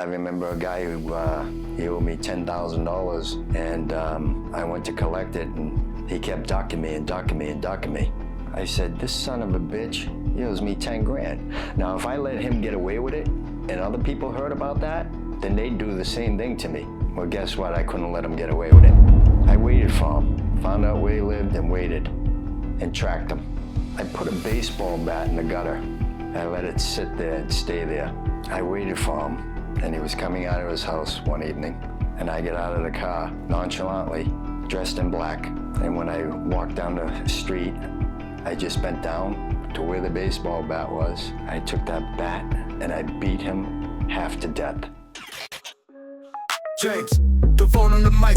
I remember a guy who he owed me $10,000, and I went to collect it, and he kept ducking me and ducking me and ducking me. I said, this son of a bitch, he owes me 10 grand. Now, if I let him get away with it, and other people heard about that, then they'd do the same thing to me. Well, guess what? I couldn't let him get away with it. I waited for him, found out where he lived, and waited, and tracked him. I put a baseball bat in the gutter. I let it sit there and stay there. I waited for him, and he was coming out of his house one evening, and I get out of the car nonchalantly, dressed in black, and when I walked down the street, I just bent down to where the baseball bat was. I took that bat and I beat him half to death. James Devon on the mic,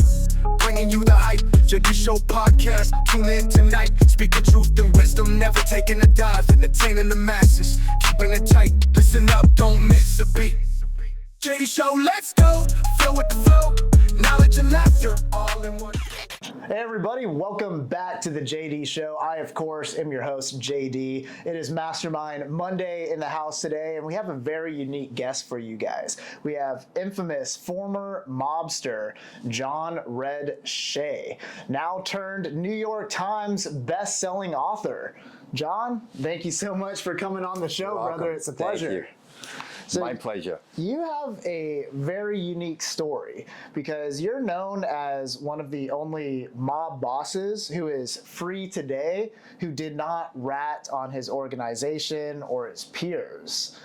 bringing you the hype. JD Show podcast, tune in tonight. Speaking truth and wisdom, never taking a dive. Entertaining the masses, keeping it tight. Listen up, don't miss a beat. JD Show, let's go. Flow with the flow, knowledge and laughter, all in one. Hey everybody, welcome back to the JD Show. I, of course, am your host, JD. It is Mastermind Monday in the house today, and we have a very unique guest for you guys. We have infamous former mobster, Jonathon Red Shea, now turned New York Times best-selling author. John, thank you so much for coming on the show, brother. It's a pleasure. Thank you. So my pleasure. You have a very unique story because you're known as one of the only mob bosses who is free today, who did not rat on his organization or his peers.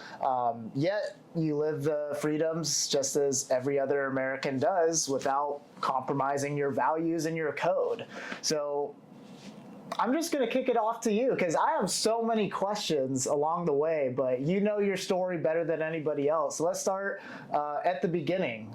Yet you live the freedoms just as every other American does without compromising your values and your code. So I'm just going to kick it off to you because I have so many questions along the way, but you know your story better than anybody else. So let's start at the beginning,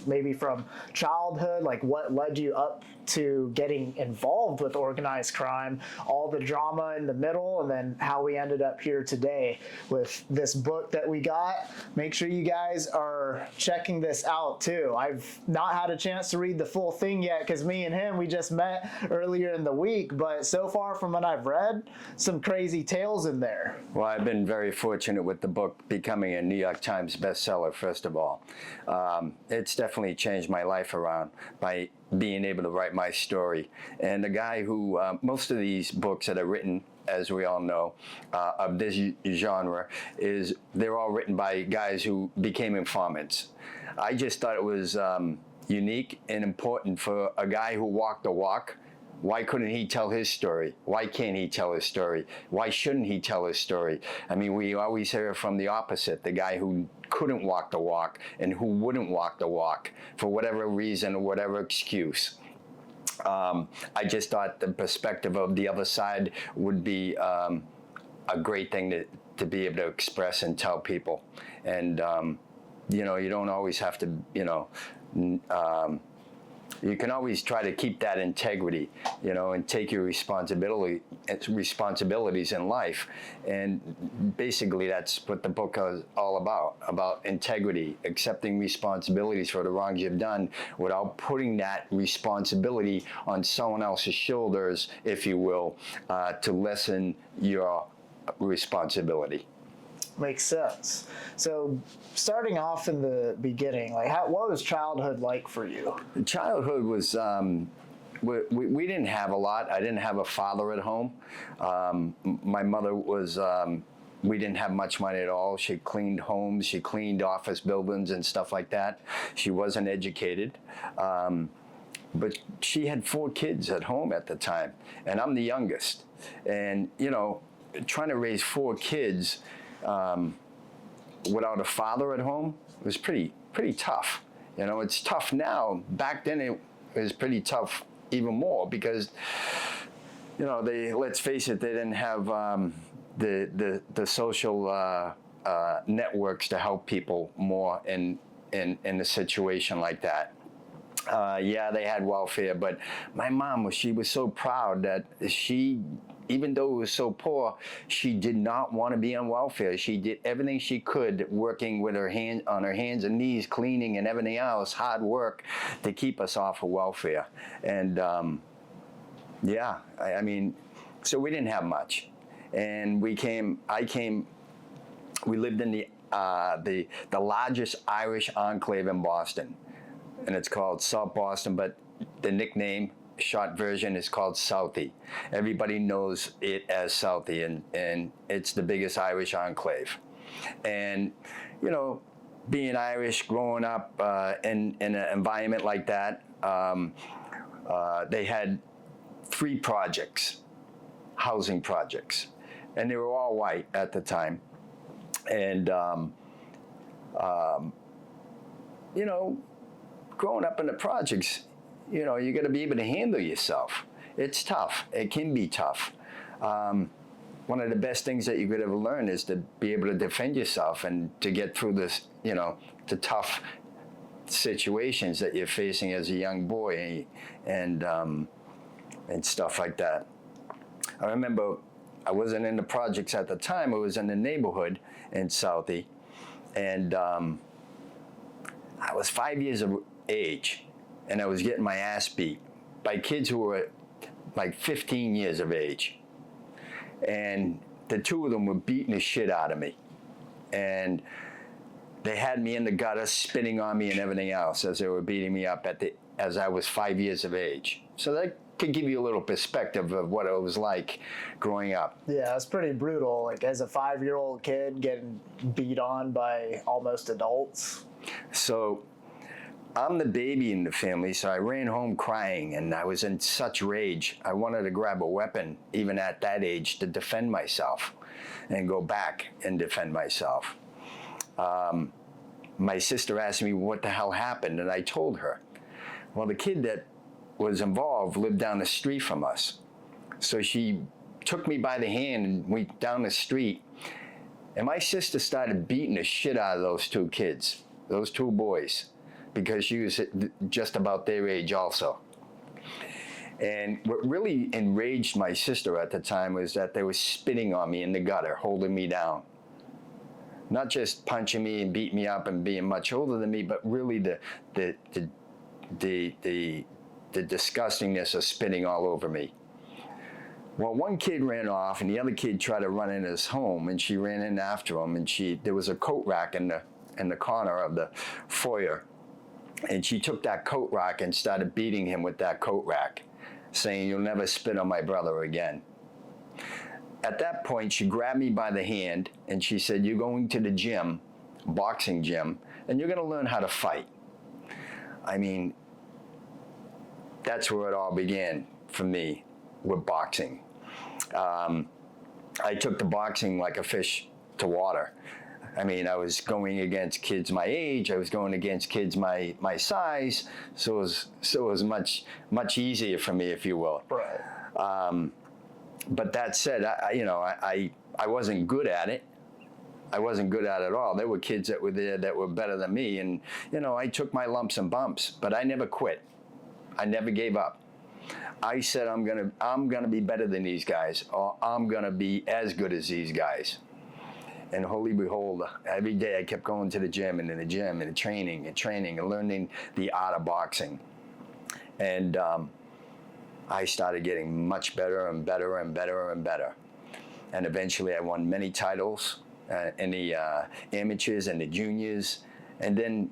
maybe from childhood, like what led you up to getting involved with organized crime, all the drama in the middle, and then how we ended up here today with this book that we got. Make sure you guys are checking this out too. I've not had a chance to read the full thing yet because me and him, we just met earlier in the week, but so far from what I've read, some crazy tales in there. Well, I've been very fortunate with the book becoming a New York Times bestseller, first of all. It's definitely changed my life around by being able to write my story. And the guy who, most of these books that are written, as we all know, of this genre, they're all written by guys who became informants. I just thought it was unique and important for a guy who walked the walk. Why couldn't he tell his story? Why can't he tell his story? Why shouldn't he tell his story? I mean, we always hear from the opposite, the guy who couldn't walk the walk and who wouldn't walk the walk for whatever reason or whatever excuse. I just thought the perspective of the other side would be a great thing to be able to express and tell people. And, you know, you don't always have to, you know, you can always try to keep that integrity, you know, and take your responsibilities in life. And basically that's what the book is all about integrity, accepting responsibilities for the wrongs you've done without putting that responsibility on someone else's shoulders, if you will, to lessen your responsibility. Makes sense. So starting off in the beginning, like what was childhood like for you? Childhood was, we didn't have a lot. I didn't have a father at home. My mother was, we didn't have much money at all. She cleaned homes, she cleaned office buildings and stuff like that. She wasn't educated. But she had 4 kids at home at the time, and I'm the youngest. And, you know, trying to raise 4 kids without a father at home was pretty tough. You know, it's tough now. Back then it was pretty tough even more because, you know, let's face it, they didn't have the social networks to help people more in a situation like that. Yeah, they had welfare, but my mom she was so proud that even though it was so poor, she did not want to be on welfare. She did everything she could, working with on her hands and knees, cleaning and everything else, hard work to keep us off of welfare. And yeah, I mean, so we didn't have much. And we lived in the the largest Irish enclave in Boston, and it's called South Boston, but the nickname, short version, is called Southie. Everybody knows it as Southie, and it's the biggest Irish enclave. And, you know, being Irish, growing up in an environment like that, they had 3 projects, housing projects, and they were all white at the time. And, you know, growing up in the projects, you know, you got to be able to handle yourself. It's tough. It can be tough. One of the best things that you could ever learn is to be able to defend yourself and to get through this, you know, the tough situations that you're facing as a young boy, and stuff like that. I remember I wasn't in the projects at the time. I was in the neighborhood in Southie, and I was 5 years of age, and I was getting my ass beat by kids who were like 15 years of age. And the 2 of them were beating the shit out of me. And they had me in the gutter, spitting on me and everything else as they were beating me up as I was 5 years of age. So that could give you a little perspective of what it was like growing up. Yeah, it's pretty brutal. Like, as a 5-year-old kid getting beat on by almost adults. So I'm the baby in the family, so I ran home crying, and I was in such rage. I wanted to grab a weapon, even at that age, to defend myself and go back and defend myself. My sister asked me what the hell happened, and I told her. Well, the kid that was involved lived down the street from us. So she took me by the hand and went down the street, and my sister started beating the shit out of those 2 kids, those 2 boys, because she was just about their age also. And what really enraged my sister at the time was that they were spitting on me in the gutter, holding me down. Not just punching me and beating me up and being much older than me, but really the disgustingness of spitting all over me. Well, one kid ran off, and the other kid tried to run in his home, and she ran in after him, and there was a coat rack in the corner of the foyer. And she took that coat rack and started beating him with that coat rack, saying, "You'll never spit on my brother again." At that point, she grabbed me by the hand and she said, "You're going to the gym, boxing gym, and you're going to learn how to fight." I mean, that's where it all began for me with boxing. I took to boxing like a fish to water. I mean, I was going against kids my age. I was going against kids my size. So it was much easier for me, if you will. Right. But that said, I wasn't good at it. I wasn't good at it at all. There were kids that were there that were better than me, and I took my lumps and bumps, but I never quit. I never gave up. I said I'm gonna be better than these guys, or I'm gonna be as good as these guys. And holy behold, every day I kept going to the gym and in the gym and training and learning the art of boxing. And I started getting much better and better and better and better. And eventually I won many titles in the amateurs and the juniors. And then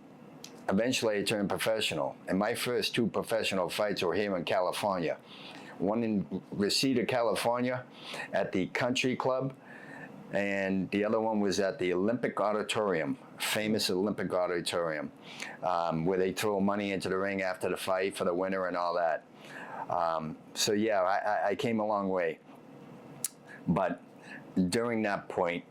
eventually I turned professional. And my first 2 professional fights were here in California. One in Reseda, California at the Country Club. And the other one was at the Olympic Auditorium, famous Olympic Auditorium, where they throw money into the ring after the fight for the winner and all that. So yeah, I came a long way. But during that point,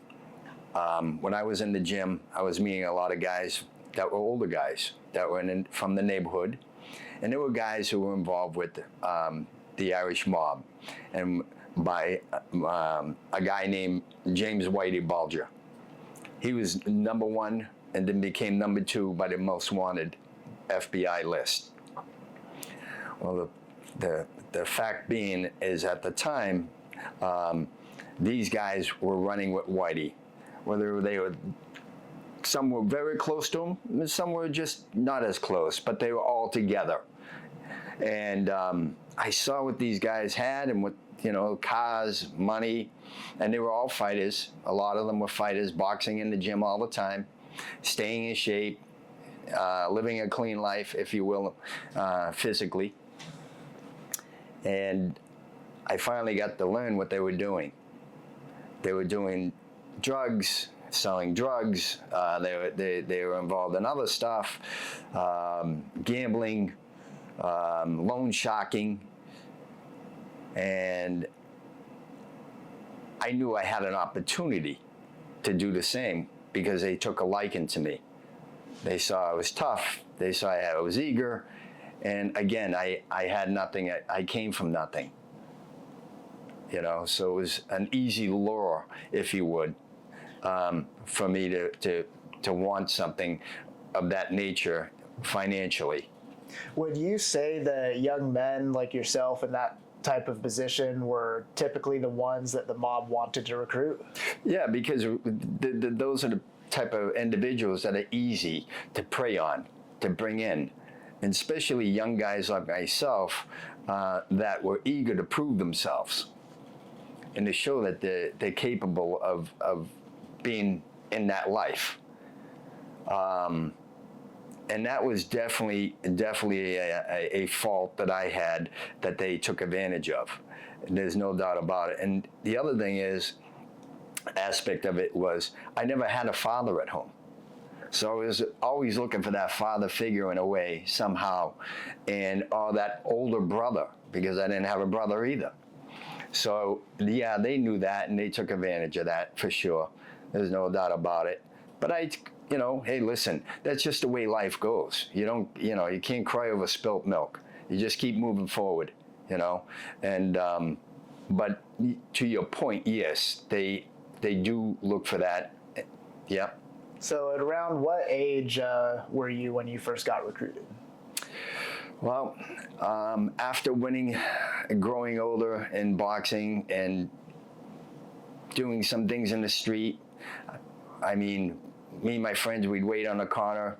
when I was in the gym, I was meeting a lot of guys that were older guys that were from the neighborhood. And there were guys who were involved with the Irish mob. And by a guy named James Whitey Bulger. He was #1 and then became #2 by the most wanted FBI list. Well, the fact being is at the time, these guys were running with Whitey. Whether they were, some were very close to him, and some were just not as close, but they were all together. And I saw what these guys had and what cars, money, and they were all fighters. A lot of them were fighters, boxing in the gym all the time, staying in shape, living a clean life, if you will, physically. And I finally got to learn what they were doing. They were doing drugs, selling drugs. They were involved in other stuff, gambling, loan sharking. And I knew I had an opportunity to do the same because they took a liking to me. They saw I was tough. They saw I was eager. And again, I had nothing. I came from nothing. So it was an easy lure, if you would, for me to want something of that nature financially. Would you say that young men like yourself in that type of position were typically the ones that the mob wanted to recruit? Yeah, because those are the type of individuals that are easy to prey on, to bring in, and especially young guys like myself that were eager to prove themselves and to show that they're capable of being in that life. And that was definitely a fault that I had that they took advantage of. There's no doubt about it. And the other thing is, aspect of it was, I never had a father at home. So I was always looking for that father figure in a way, somehow, and that older brother, because I didn't have a brother either. So yeah, they knew that and they took advantage of that for sure. There's no doubt about it. But hey, listen, that's just the way life goes. You can't cry over spilt milk. You just keep moving forward, And but to your point, yes, they do look for that. Yeah. So at around what age were you when you first got recruited? Well, after winning, growing older in boxing and doing some things in the street, I mean, me and my friends, we'd wait on the corner.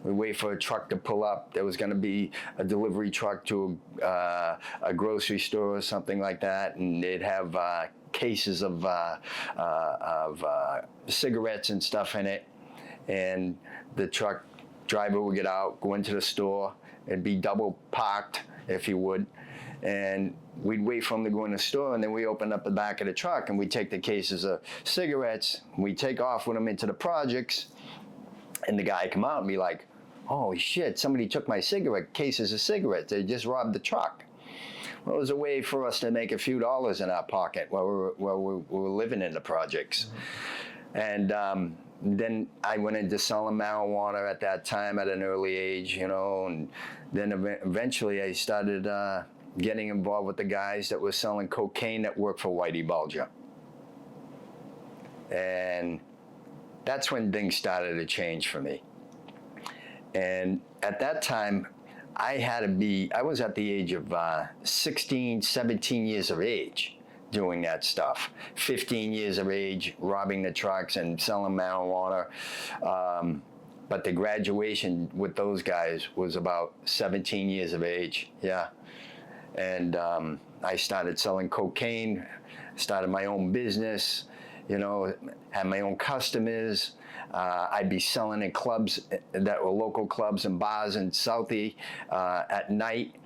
We'd wait for a truck to pull up. There was going to be a delivery truck to a grocery store or something like that, and they'd have cases of cigarettes and stuff in it. And the truck driver would get out, go into the store. It'd be double parked, if you would. And we'd wait for him to go in the store, and then we open up the back of the truck, and we'd take the cases of cigarettes, we'd take off with them into the projects, and the guy would come out and be like, "Holy shit, somebody took my cases of cigarettes. They just robbed the truck." Well, it was a way for us to make a few dollars in our pocket while we were living in the projects. And then I went into selling marijuana at that time at an early age, and then eventually I started getting involved with the guys that were selling cocaine that worked for Whitey Bulger. And that's when things started to change for me. And at that time, I was at the age of 16, 17 years of age doing that stuff. 15 years of age, robbing the trucks and selling marijuana. But the graduation with those guys was about 17 years of age, yeah. And I started selling cocaine, started my own business, had my own customers. I'd be selling in clubs that were local clubs and bars in Southie at night,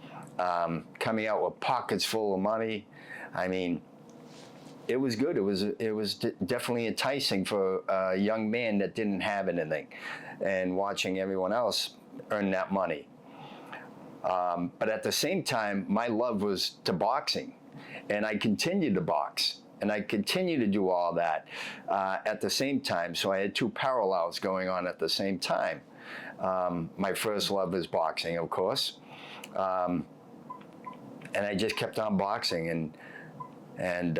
coming out with pockets full of money. I mean, it was good. It was definitely enticing for a young man that didn't have anything, and watching everyone else earn that money. But at the same time, my love was to boxing, and I continued to box, and I continued to do all that at the same time. So I had two parallels going on at the same time. My first love is boxing, of course, and I just kept on boxing, and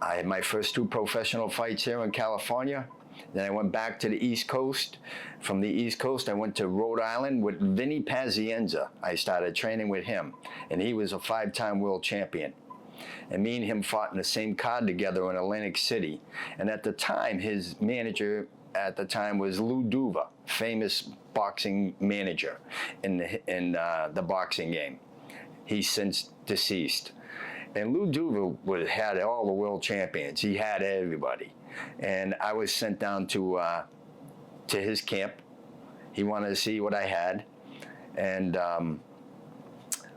I had my first two professional fights here in California. Then I went back to the East Coast. From the East Coast, I went to Rhode Island with Vinny Pazienza. I started training with him, and he was a 5-time world champion. And me and him fought in the same card together in Atlantic City. And at the time, his manager at the time was Lou Duva, famous boxing manager in the boxing game. He's since deceased. And Lou Duva had all the world champions. He had everybody. And I was sent down to his camp. He wanted to see what I had. And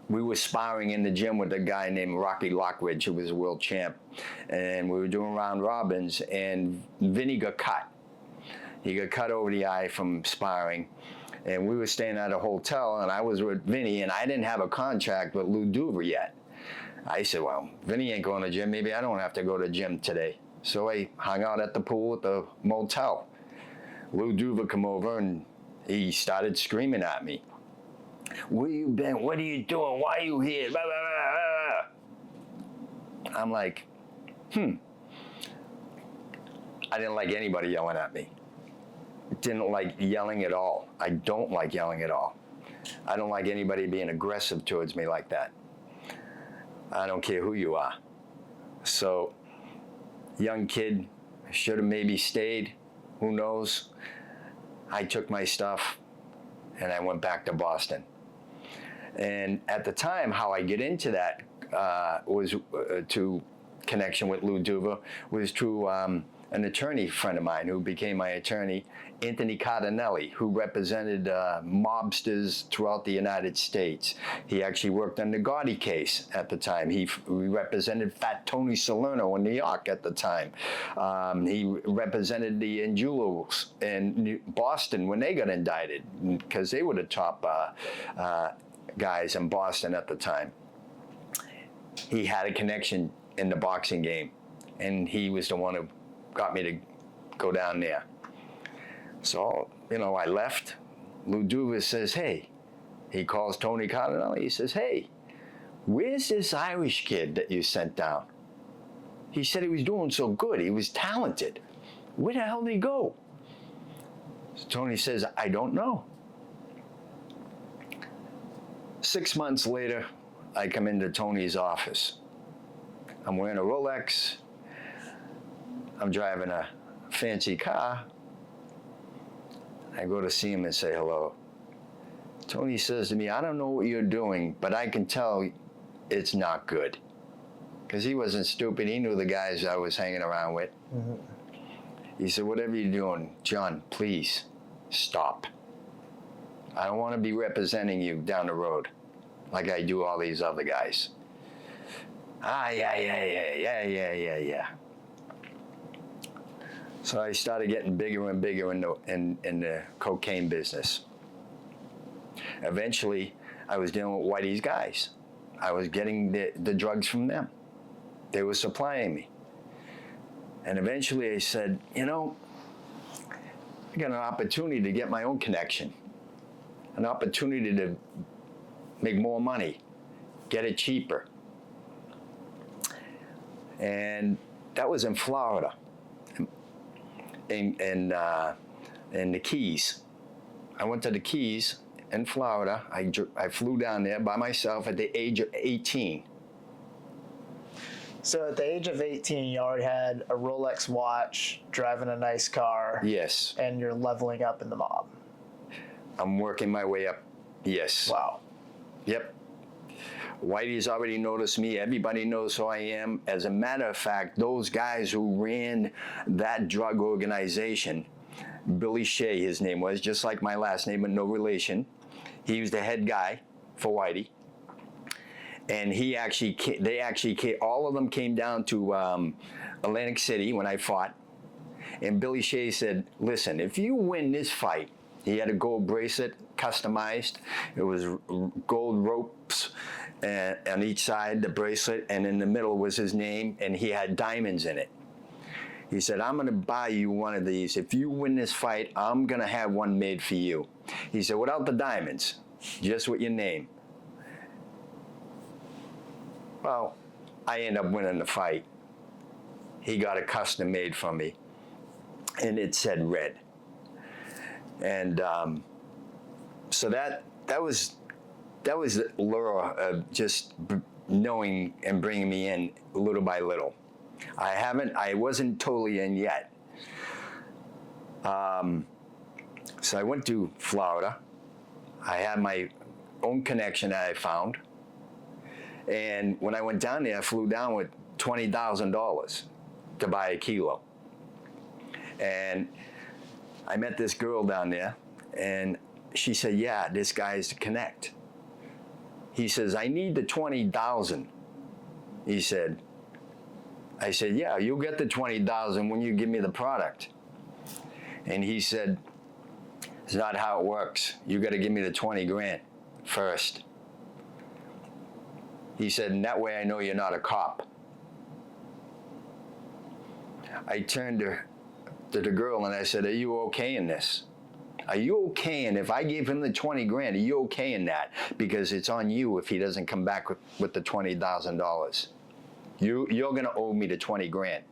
we were sparring in the gym with a guy named Rocky Lockridge, who was a world champ. And we were doing round robins, and Vinny got cut. He got cut over the eye from sparring. And we were staying at a hotel, and I was with Vinny, and I didn't have a contract with Lou Duva yet. I said, well, Vinny ain't going to gym. Maybe I don't have to go to gym today. So I hung out at the pool at the motel. Lou Duva come over, and he started screaming at me. Where you been? What are you doing? Why are you here? Blah, blah, blah, blah. I'm like, I didn't like anybody yelling at me. Didn't like yelling at all. I don't like yelling at all. I don't like anybody being aggressive towards me like that. I don't care who you are. So, young kid, should have maybe stayed. Who knows? I took my stuff and I went back to Boston. And at the time, how I get into that was to connection with Lou Duva was through an attorney friend of mine who became my attorney, Anthony Cardinelli, who represented mobsters throughout the United States. He actually worked on the Gotti case at the time. He represented Fat Tony Salerno in New York at the time. He represented the Angelos in Boston when they got indicted, because they were the top guys in Boston at the time. He had a connection in the boxing game, and he was the one who got me to go down there. So, I left. Lou Duva says, hey, he calls Tony Cardinelli. He says, hey, where's this Irish kid that you sent down? He said he was doing so good. He was talented. Where the hell did he go? So Tony says, I don't know. 6 months later, I come into Tony's office. I'm wearing a Rolex. I'm driving a fancy car. I go to see him and say hello. Tony says to me, I don't know what you're doing, but I can tell it's not good. Because he wasn't stupid. He knew the guys I was hanging around with. Mm-hmm. He said, whatever you're doing, John, please stop. I don't want to be representing you down the road like I do all these other guys. Yeah. So I started getting bigger and bigger in the cocaine business. Eventually, I was dealing with Whitey's guys. I was getting the drugs from them. They were supplying me. And eventually I said, I got an opportunity to get my own connection. An opportunity to make more money, get it cheaper. And that was in Florida. In the Keys. I went to the Keys in Florida. I flew down there by myself at the age of 18. So at the age of 18, you already had a Rolex watch, driving a nice car. Yes. And you're leveling up in the mob. I'm working my way up. Yes. Wow. Yep. Whitey's already noticed me. Everybody knows who I am. As a matter of fact, those guys who ran that drug organization, Billy Shea, his name was, just like my last name, but no relation. He was the head guy for Whitey. And all of them came down to Atlantic City when I fought. And Billy Shea said, listen, if you win this fight, he had a gold bracelet, customized. It was gold ropes on each side, the bracelet, and in the middle was his name, and he had diamonds in it. He said, I'm going to buy you one of these. If you win this fight, I'm going to have one made for you. He said, without the diamonds, just with your name. Well, I ended up winning the fight. He got a custom made for me, and it said red. And so that was the lure of just knowing and bringing me in little by little. I wasn't totally in yet. So I went to Florida. I had my own connection that I found. And when I went down there, I flew down with $20,000 to buy a kilo. And I met this girl down there, and she said, yeah, this guy's the connect. He says, I need the 20,000. He said, I said, yeah, you'll get the 20,000 when you give me the product. And he said, it's not how it works. You got to give me the 20 grand first. He said, and that way I know you're not a cop. I turned to the girl and I said, are you okay in this? Are you okay? And if I gave him the 20 grand, are you okay in that? Because it's on you if he doesn't come back with the $20,000. You're going to owe me the 20 grand.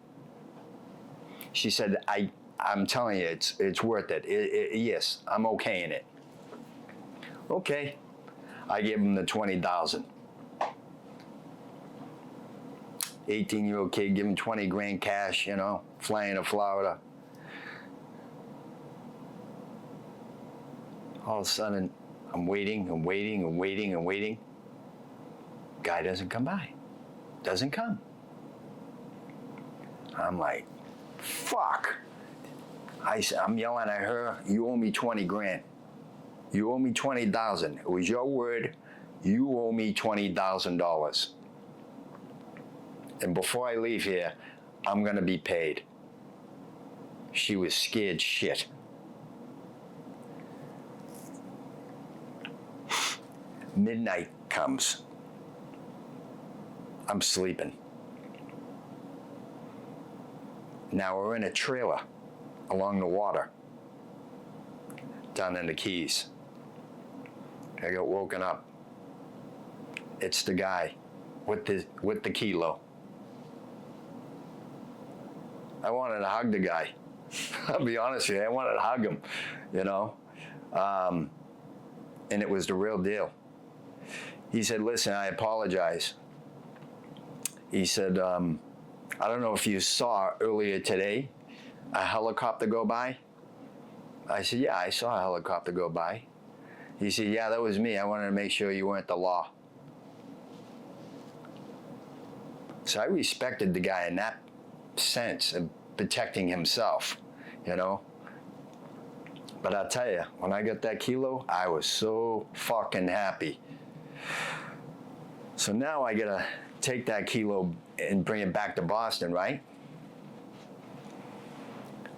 She said, I'm telling you, it's worth it. Yes, I'm okay in it. Okay. I gave him the 20,000. 18-year-old kid, give him 20 grand cash, flying to Florida. All of a sudden, I'm waiting and waiting and waiting and waiting. Guy doesn't come by. Doesn't come. I'm like, fuck. I'm yelling at her, you owe me 20 grand. You owe me 20,000. It was your word. You owe me $20,000. And before I leave here, I'm gonna be paid. She was scared shit. Midnight comes. I'm sleeping. Now we're in a trailer along the water down in the Keys. I got woken up. It's the guy with the kilo. I wanted to hug the guy. I'll be honest with you, I wanted to hug him, and it was the real deal. He said, listen, I apologize. He said, I don't know if you saw earlier today a helicopter go by. I said, yeah, I saw a helicopter go by. He said, yeah, that was me. I wanted to make sure you weren't the law. So I respected the guy in that sense of protecting himself, But I'll tell you, when I got that kilo, I was so fucking happy. So now I gotta take that kilo and bring it back to Boston, right?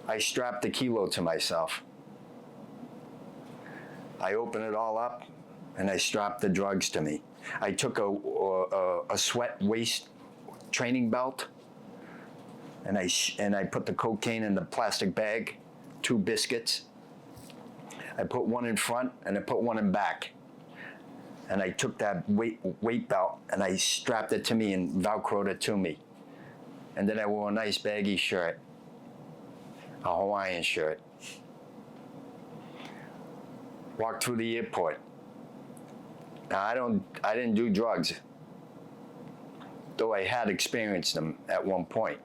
I strapped the kilo to myself. I opened it all up and I strapped the drugs to me. I took a sweat waist training belt and I put the cocaine in the plastic bag, 2 biscuits. I put one in front and I put one in back. And I took that weight belt and I strapped it to me and Velcroed it to me. And then I wore a nice baggy shirt, a Hawaiian shirt. Walked through the airport. Now I didn't do drugs, though I had experienced them at one point.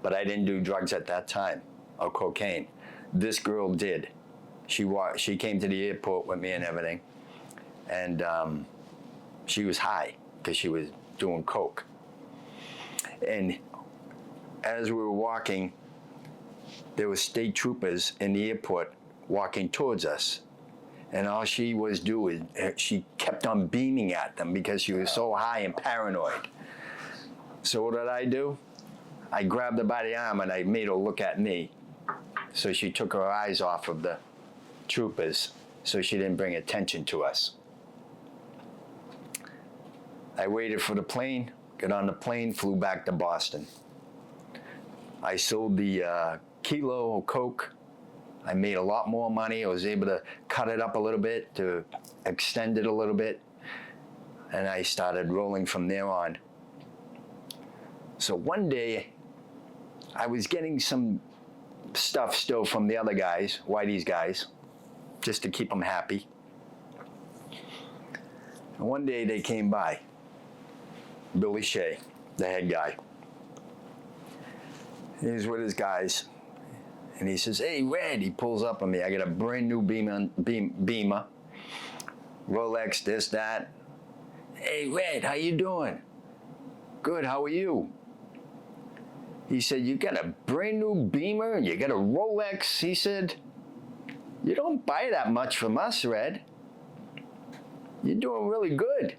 But I didn't do drugs at that time, or cocaine. This girl did. She came to the airport with me and everything. And she was high because she was doing coke. And as we were walking, there were state troopers in the airport walking towards us. And all she was doing, she kept on beaming at them because she was so high and paranoid. So what did I do? I grabbed her by the arm and I made her look at me. So she took her eyes off of the troopers so she didn't bring attention to us. I waited for the plane, got on the plane, flew back to Boston. I sold the kilo of coke. I made a lot more money. I was able to cut it up a little bit, to extend it a little bit, and I started rolling from there on. So one day, I was getting some stuff still from the other guys, Whitey's guys, just to keep them happy. And one day they came by. Billy Shea, the head guy. He's with his guys. And he says, hey, Red, he pulls up on me. I got a brand new Beamer, Rolex, this, that. Hey, Red, how you doing? Good, how are you? He said, you got a brand new Beamer and you got a Rolex. He said, you don't buy that much from us, Red. You're doing really good.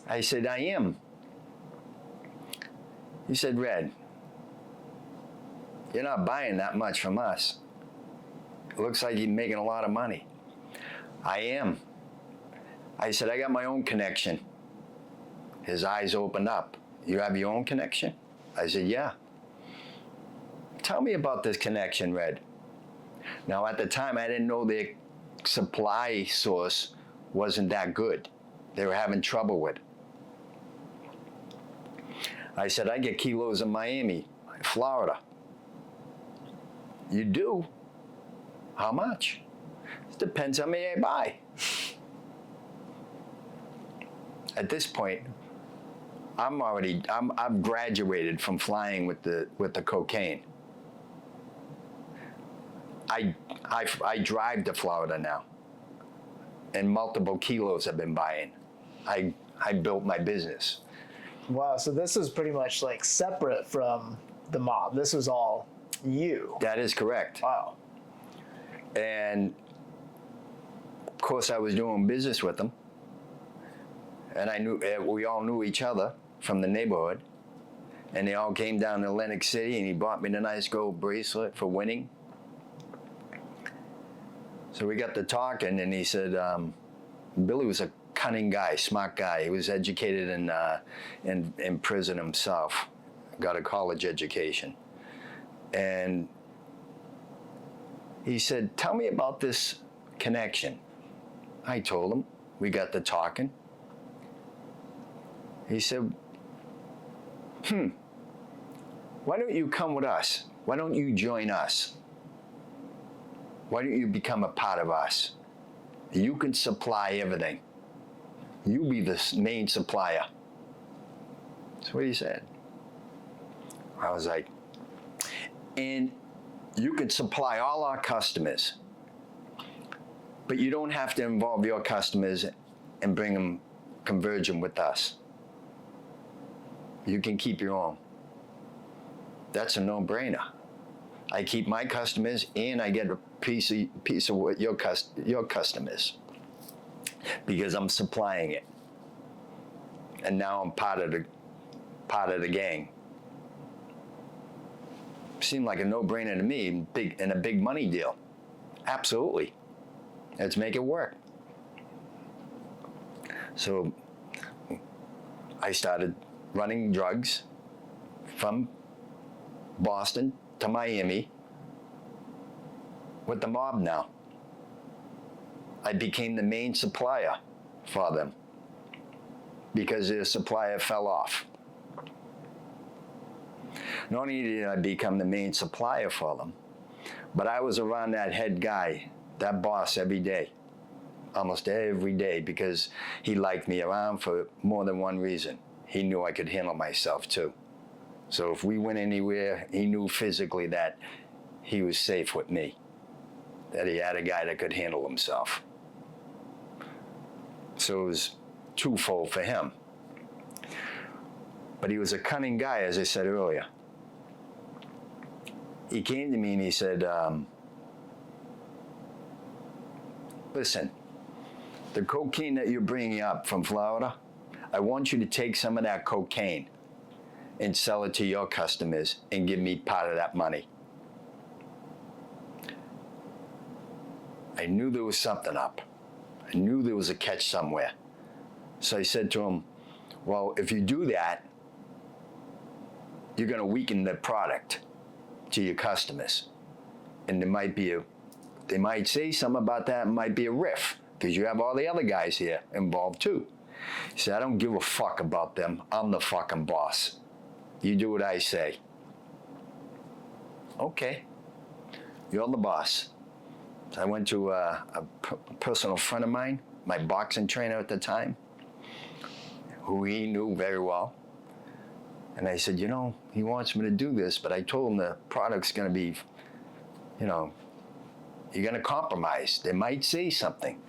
I said, I am. He said, Red, you're not buying that much from us. It looks like you're making a lot of money. I am. I said, I got my own connection. His eyes opened up. You have your own connection? I said, yeah. Tell me about this connection, Red. Now, at the time, I didn't know their supply source wasn't that good. They were having trouble with it. I said, I get kilos in Miami, Florida. You do? How much? It depends how many I buy. At this point, I've graduated from flying with the cocaine. I drive to Florida now, and multiple kilos I've been buying. I built my business. Wow, so this is pretty much like separate from the mob. This was all you. That is correct. Wow. And of course, I was doing business with them, and I knew we all knew each other from the neighborhood, and they all came down to Atlantic City, and he bought me the nice gold bracelet for winning. So we got to talking, and he said, Billy was a cunning guy, smart guy. He was educated in prison himself, got a college education. And he said, tell me about this connection. I told him. We got to talking. He said, why don't you come with us? Why don't you join us? Why don't you become a part of us? You can supply everything. You be the main supplier. That's what he said. I was like, and you can supply all our customers, but you don't have to involve your customers and bring them, converge them with us. You can keep your own. That's a no-brainer. I keep my customers and I get a piece of what your customers, because I'm supplying it. And now I'm part of the gang. Seemed like a no-brainer to me, a big money deal. Absolutely. Let's make it work. So I started running drugs from Boston to Miami with the mob now. I became the main supplier for them because their supplier fell off. Not only did I become the main supplier for them, but I was around that head guy, that boss, every day, almost every day, because he liked me around for more than one reason. He knew I could handle myself too. So if we went anywhere, he knew physically that he was safe with me, that he had a guy that could handle himself. So it was twofold for him. But he was a cunning guy, as I said earlier. He came to me and he said, listen, the cocaine that you're bringing up from Florida, I want you to take some of that cocaine and sell it to your customers and give me part of that money. I knew there was something up. I knew there was a catch somewhere. So I said to him, well, if you do that, you're going to weaken the product to your customers. And they might say something about that. It might be a riff, because you have all the other guys here involved too. He said, I don't give a fuck about them. I'm the fucking boss. You do what I say. Okay, you're the boss. So I went to a personal friend of mine, my boxing trainer at the time, who he knew very well. And I said, he wants me to do this, but I told him the product's going to be, you're going to compromise. They might say something.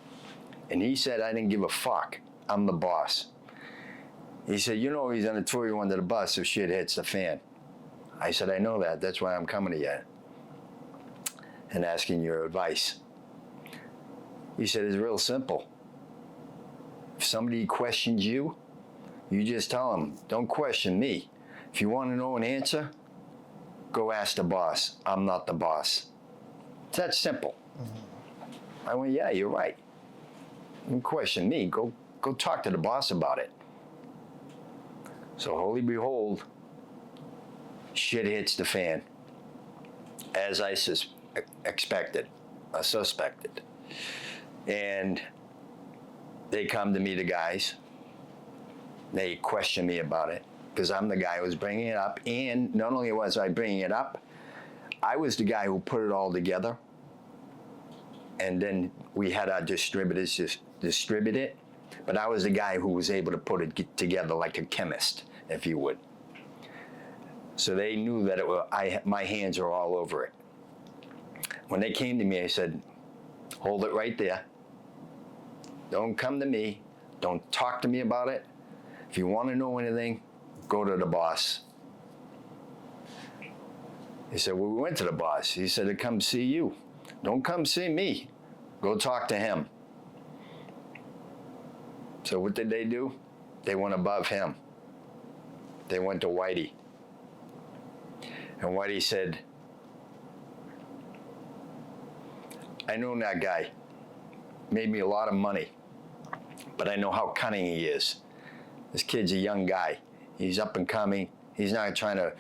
And he said, I didn't give a fuck. I'm the boss. He said, you know he's going to throw you under the bus if shit hits the fan. I said, I know that. That's why I'm coming to you and asking your advice. He said, it's real simple. If somebody questions you, you just tell them, don't question me. If you want to know an answer, go ask the boss. I'm not the boss. It's that simple. I went, yeah, you're right. Don't question me. Go talk to the boss about it. So holy behold, shit hits the fan, as I expected, suspected. And they come to me, the guys. They question me about it because I'm the guy who was bringing it up. And not only was I bringing it up, I was the guy who put it all together. And then we had our distributors just distribute it. But I was the guy who was able to put it together like a chemist, if you would. So they knew that my hands are all over it. When they came to me, I said, hold it right there. Don't come to me. Don't talk to me about it. If you want to know anything, go to the boss. He said, well, we went to the boss. He said to come see you. Don't come see me. Go talk to him. So what did they do? They went above him. They went to Whitey. And Whitey said, I know that guy. Made me a lot of money. But I know how cunning he is. This kid's a young guy. He's up and coming. He's not trying to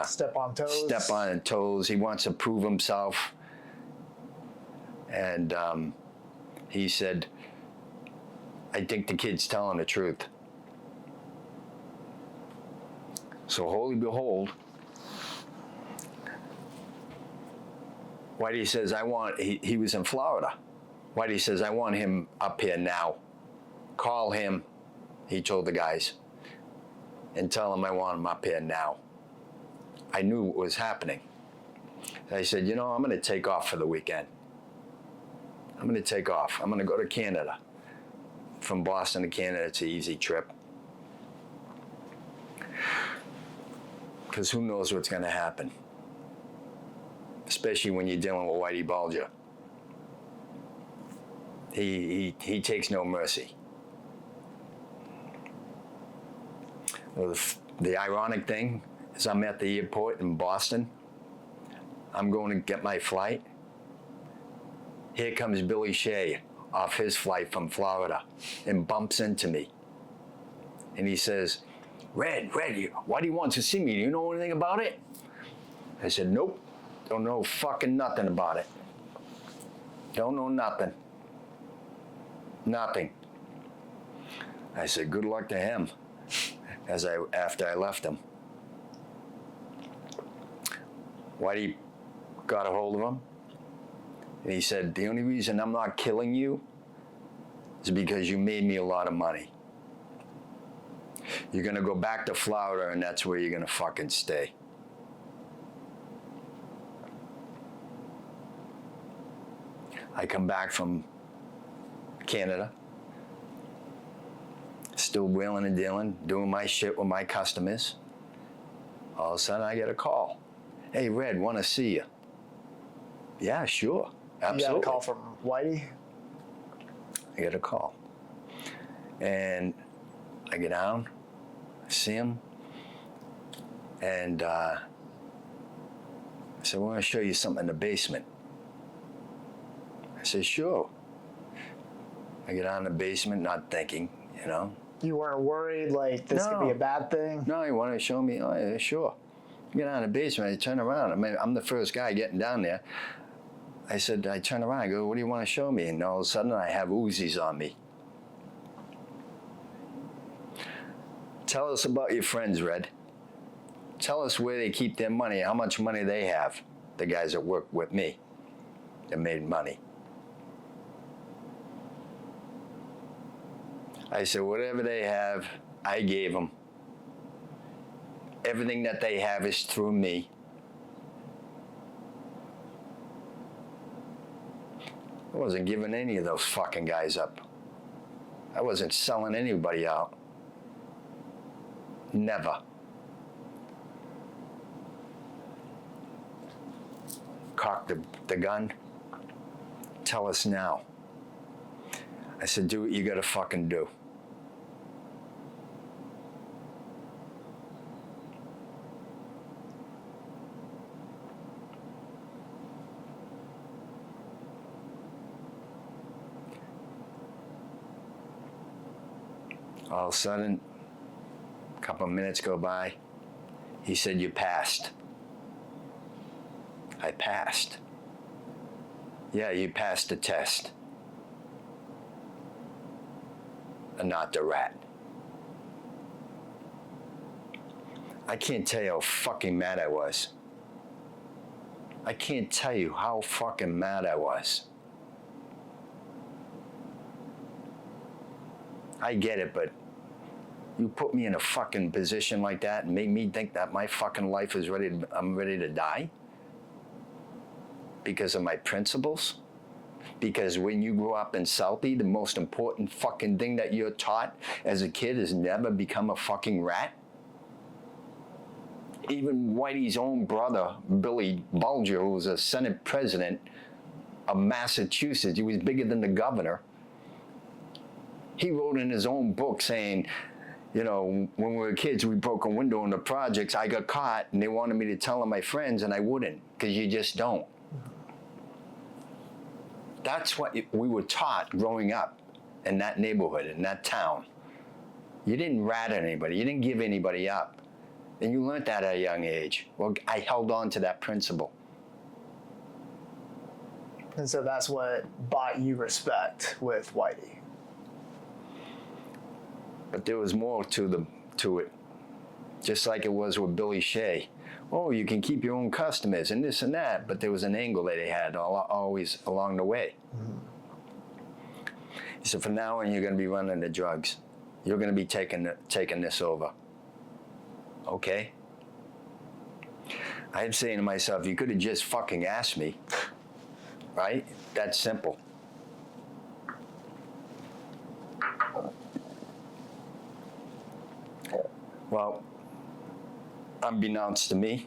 step on toes. Step on toes. He wants to prove himself. And he said, I think the kid's telling the truth. So holy behold, Whitey says, he was in Florida. Whitey says, I want him up here now. Call him, he told the guys, and tell him I want him up here now. I knew what was happening. I said, you know, I'm going to take off for the weekend. I'm going to take off. I'm going to go to Canada. From Boston to Canada, it's an easy trip. Because who knows what's going to happen. Especially when you're dealing with Whitey Bulger. He takes no mercy. Well, the ironic thing is I'm at the airport in Boston. I'm going to get my flight. Here comes Billy Shea off his flight from Florida and bumps into me. And he says, Red, why do you want to see me? Do you know anything about it? I said, nope, don't know fucking nothing about it. Don't know nothing. Nothing. I said, good luck to him after I left him. Whitey got a hold of him. And he said, the only reason I'm not killing you is because you made me a lot of money. You're going to go back to Florida, and that's where you're going to fucking stay. I come back from Canada, still wheeling and dealing, doing my shit with my customers. All of a sudden, I get a call. Hey, Red, want to see you. Yeah, sure. Absolutely. You got a call from Whitey? I get a call. And I get down, I see him, and I said, we want to show you something in the basement. I said, sure. I get down in the basement, not thinking, you know. You weren't worried like this could be a bad thing? No, he wanted to show me, oh, yeah, sure. I get down in the basement, I turn around. I mean, I'm the first guy getting down there. I said, I turn around, I go, what do you want to show me? And all of a sudden, I have Uzis on me. Tell us about your friends, Red. Tell us where they keep their money, how much money they have, the guys that work with me that made money. I said, whatever they have, I gave them. Everything that they have is through me. I wasn't giving any of those fucking guys up. I wasn't selling anybody out. Never. Cock the gun. Tell us now. I said, do what you gotta fucking do. All of a sudden, a couple of minutes go by. He said, you passed. I passed. Yeah, you passed the test. And not the rat. I can't tell you how fucking mad I was. I can't tell you how fucking mad I was. I get it, but you put me in a fucking position like that and make me think that my fucking life is I'm ready to die? Because of my principles? Because when you grow up in Southie, the most important fucking thing that you're taught as a kid is never become a fucking rat? Even Whitey's own brother, Billy Bulger, who was a Senate president of Massachusetts, he was bigger than the governor. He wrote in his own book saying, you know, when we were kids, we broke a window in the projects. I got caught, and they wanted me to tell on my friends, and I wouldn't, because you just don't. That's what we were taught growing up in that neighborhood, in that town. You didn't rat anybody. You didn't give anybody up. And you learned that at a young age. Well, I held on to that principle. And so that's what bought you respect with Whitey. But there was more to it, just like it was with Billy Shea. Oh, you can keep your own customers and this and that, but there was an angle that they had always along the way. Mm-hmm. He said, from now on, you're going to be running the drugs. You're going to be taking this over. Okay? I'm saying to myself, you could have just fucking asked me, right? That's simple. Well, unbeknownst to me,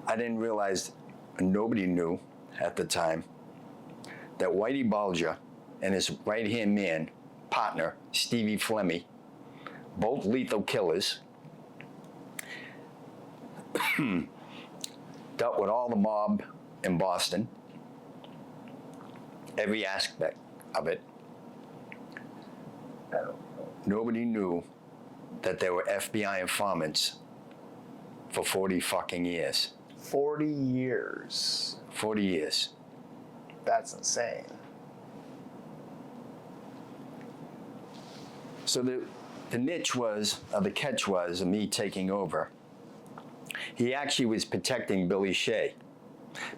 I didn't realize, nobody knew at the time, that Whitey Bulger and his right-hand man, partner, Stevie Flemmy, both lethal killers, dealt with all the mob in Boston, every aspect of it. Nobody knew that there were FBI informants for 40 fucking years. 40 years. 40 years. That's insane. So the niche was, or the catch was, of me taking over. He actually was protecting Billy Shea,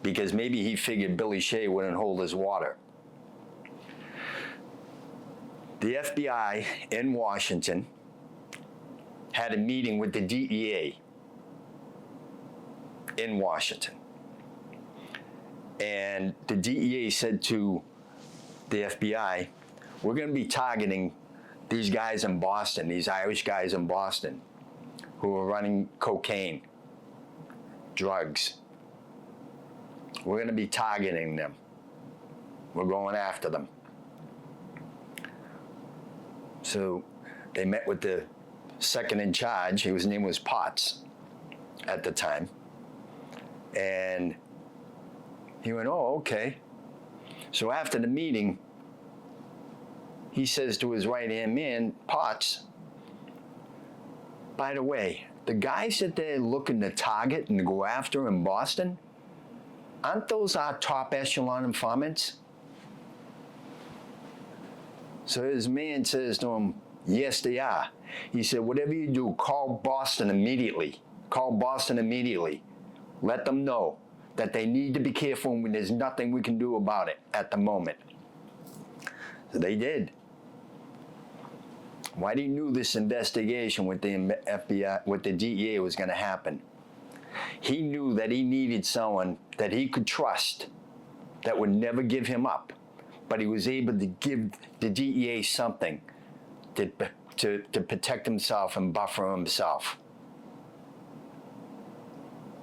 because maybe he figured Billy Shea wouldn't hold his water. The FBI in Washington had a meeting with the DEA in Washington. And the DEA said to the FBI, we're going to be targeting these guys in Boston, these Irish guys in Boston, who are running cocaine, drugs. We're going to be targeting them. We're going after them. So they met with the second in charge. His name was Potts at the time. And he went, oh, okay. So after the meeting, he says to his right-hand man, Potts, by the way, the guys that they're looking to target and go after in Boston, aren't those our top echelon informants? So his man says to him, yes, they are. He said, whatever you do, call Boston immediately. Call Boston immediately. Let them know that they need to be careful and there's nothing we can do about it at the moment. So they did. Whitey knew this investigation with the FBI, with the DEA was going to happen. He knew that he needed someone that he could trust that would never give him up. But he was able to give the DEA something to protect himself and buffer himself.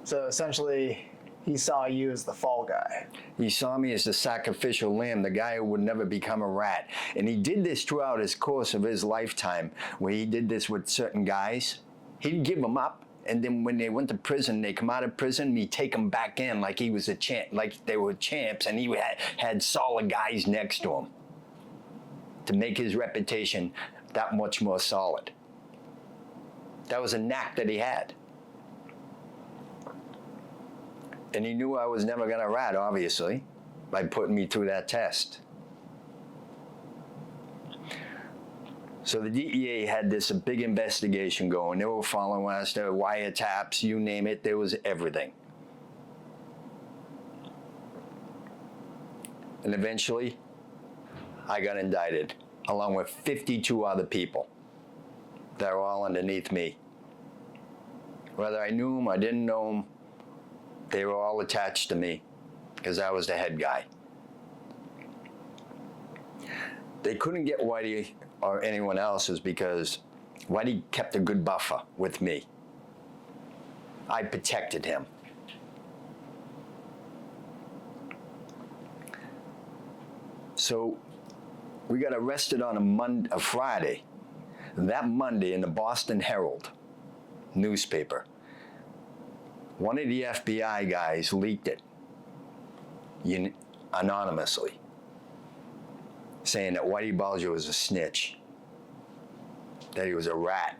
So essentially, he saw you as the fall guy. He saw me as the sacrificial lamb, the guy who would never become a rat. And he did this throughout his course of his lifetime, where he did this with certain guys. He'd give them up, and then when they went to prison, they come out of prison, he'd take them back in like he was a champ, like they were champs, and he had solid guys next to him to make his reputation that much more solid. That was a knack that he had. And he knew I was never gonna rat, obviously, by putting me through that test. So the DEA had this big investigation going. They were following us, there were wiretaps, you name it, there was everything. And eventually, I got indicted, along with 52 other people that were all underneath me. Whether I knew them or didn't know them, they were all attached to me because I was the head guy. They couldn't get Whitey or anyone else's because Whitey kept a good buffer with me. I protected him. So we got arrested on a Friday. That Monday in the Boston Herald newspaper, one of the FBI guys leaked it anonymously, saying that Whitey Bulger was a snitch, that he was a rat.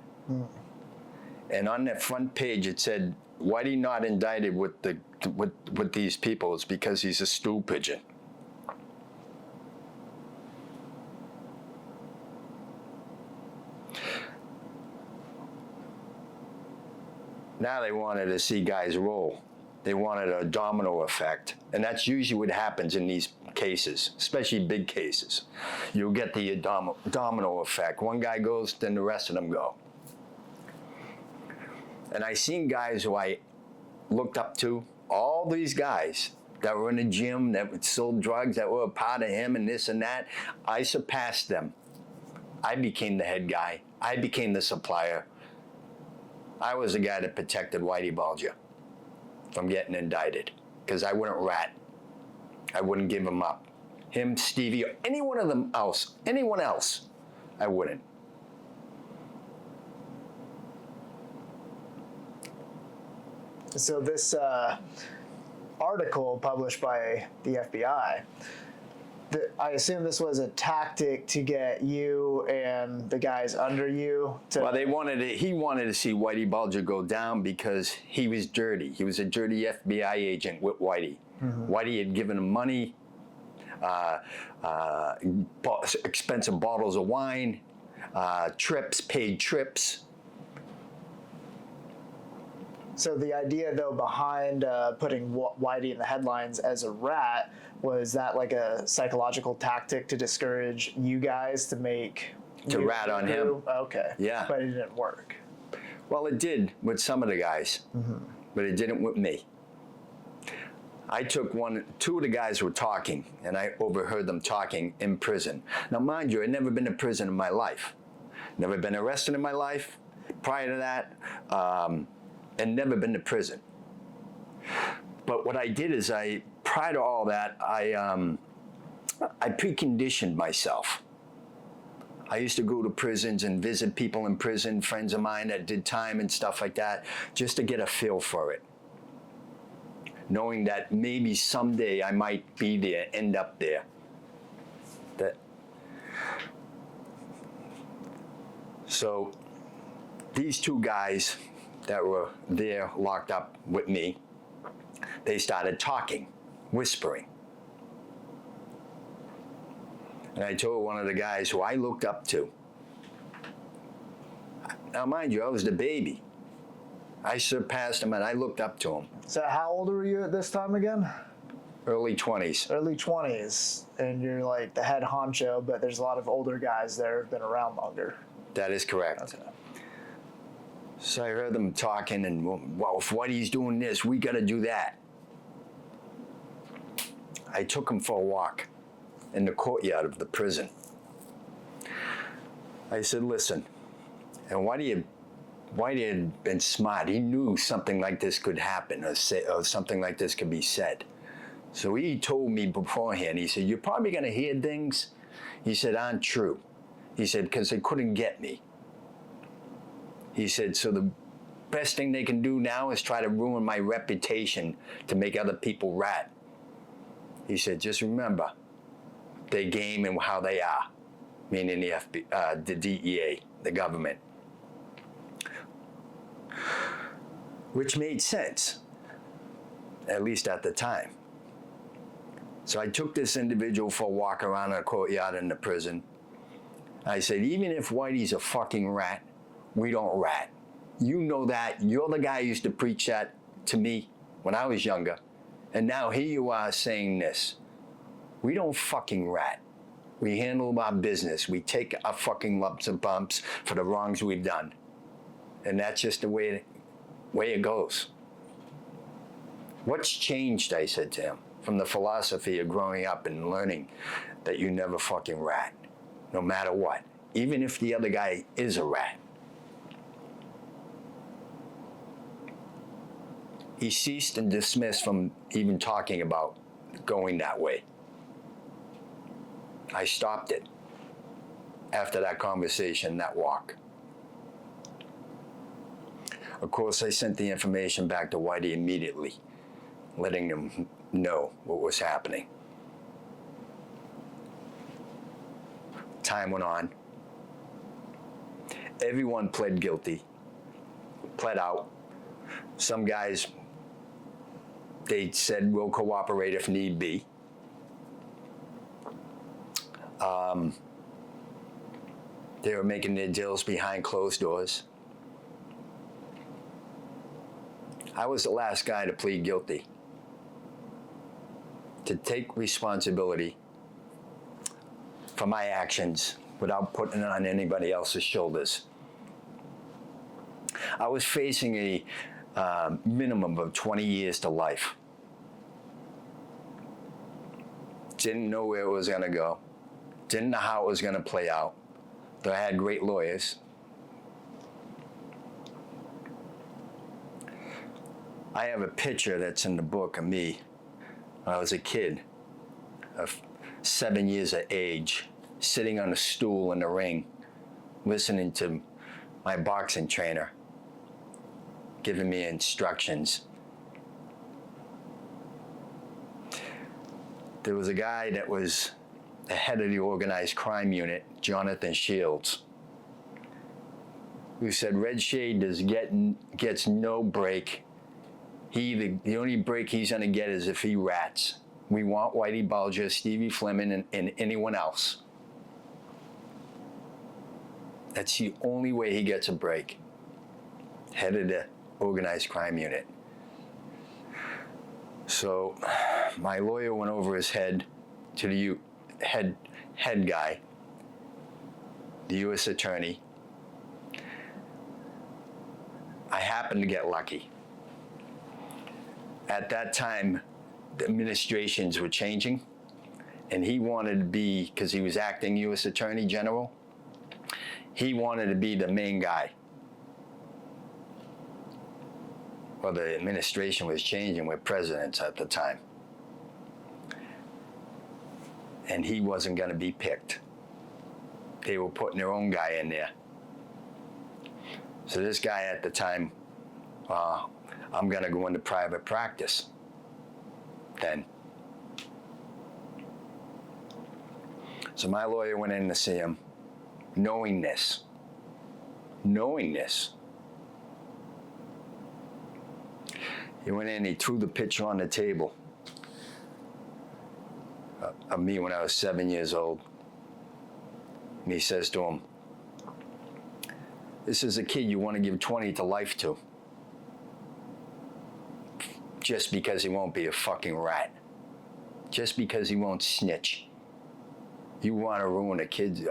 And on that front page it said, Whitey not indicted with these people is because he's a stool pigeon. Now they wanted to see guys roll. They wanted a domino effect. And that's usually what happens in these cases, especially big cases. You'll get the domino effect. One guy goes, then the rest of them go. And I seen guys who I looked up to, all these guys that were in the gym, that sold drugs, that were a part of him and this and that. I surpassed them. I became the head guy. I became the supplier. I was the guy that protected Whitey Bulger from getting indicted because I wouldn't rat. I wouldn't give him up. Him, Stevie, anyone else, I wouldn't. So this article published by the FBI, I assume this was a tactic to get you and the guys under you to... Well, he wanted to see Whitey Bulger go down because he was dirty. He was a dirty FBI agent with Whitey. Mm-hmm. Whitey had given him money, expensive bottles of wine, paid trips. So the idea, though, behind putting Whitey in the headlines as a rat, was that like a psychological tactic to discourage you guys to rat on him? Okay. Yeah. But it didn't work. Well, it did with some of the guys, but it didn't with me. I took two of the guys were talking, and I overheard them talking in prison. Now, mind you, I'd never been to prison in my life. Never been arrested in my life. Prior to that, and never been to prison. But what I did is prior to all that, I preconditioned myself. I used to go to prisons and visit people in prison, friends of mine that did time and stuff like that, just to get a feel for it. Knowing that maybe someday I might be there, end up there. So these two guys that were there locked up with me, they started talking, whispering. And I told one of the guys who I looked up to. Now, mind you, I was the baby. I surpassed him and I looked up to him. So how old were you at this time again? Early 20s. Early 20s. And you're like the head honcho, but there's a lot of older guys there who've been around longer. That is correct. Okay. So I heard them talking, and well, if Whitey's doing this, we got to do that. I took him for a walk in the courtyard of the prison. I said, listen, and Whitey had been smart. He knew something like this could happen, or something like this could be said. So he told me beforehand, he said, you're probably going to hear things, he said, aren't true. He said, because they couldn't get me. He said, so the best thing they can do now is try to ruin my reputation to make other people rat. He said, just remember, their game and how they are, meaning the DEA, the government. Which made sense, at least at the time. So I took this individual for a walk around the courtyard in the prison. I said, even if Whitey's a fucking rat, we don't rat. You know that. You're the guy who used to preach that to me when I was younger. And now here you are saying this. We don't fucking rat. We handle our business. We take our fucking lumps and bumps for the wrongs we've done. And that's just the way it goes. What's changed, I said to him, from the philosophy of growing up and learning that you never fucking rat, no matter what, even if the other guy is a rat. He ceased and dismissed from even talking about going that way. I stopped it after that conversation, that walk. Of course, I sent the information back to Whitey immediately, letting him know what was happening. Time went on. Everyone pled guilty, pled out. Some guys, they said, we'll cooperate if need be. They were making their deals behind closed doors. I was the last guy to plead guilty, to take responsibility for my actions without putting it on anybody else's shoulders. I was facing a minimum of 20 years to life. Didn't know where it was going to go. Didn't know how it was going to play out. Though I had great lawyers. I have a picture that's in the book of me when I was a kid, of 7 years of age, sitting on a stool in the ring, listening to my boxing trainer giving me instructions. There was a guy that was the head of the organized crime unit, Jonathon Shields, who said Red Shea gets no break. The only break he's going to get is if he rats. We want Whitey Bulger, Stevie Fleming, and anyone else. That's the only way he gets a break. Head of the organized crime unit. So my lawyer went over his head to the head guy, the U.S. attorney. I happened to get lucky. At that time, the administrations were changing, and he wanted to be, because he was acting U.S. Attorney General, he wanted to be the main guy. Well, the administration was changing with presidents at the time. And he wasn't going to be picked. They were putting their own guy in there. So this guy at the time, I'm going to go into private practice then. So my lawyer went in to see him, knowing this. He went in, he threw the picture on the table of me when I was 7 years old. And he says to him, this is a kid you want to give 20 to life to. Just because he won't be a fucking rat. Just because he won't snitch. You want to ruin a kid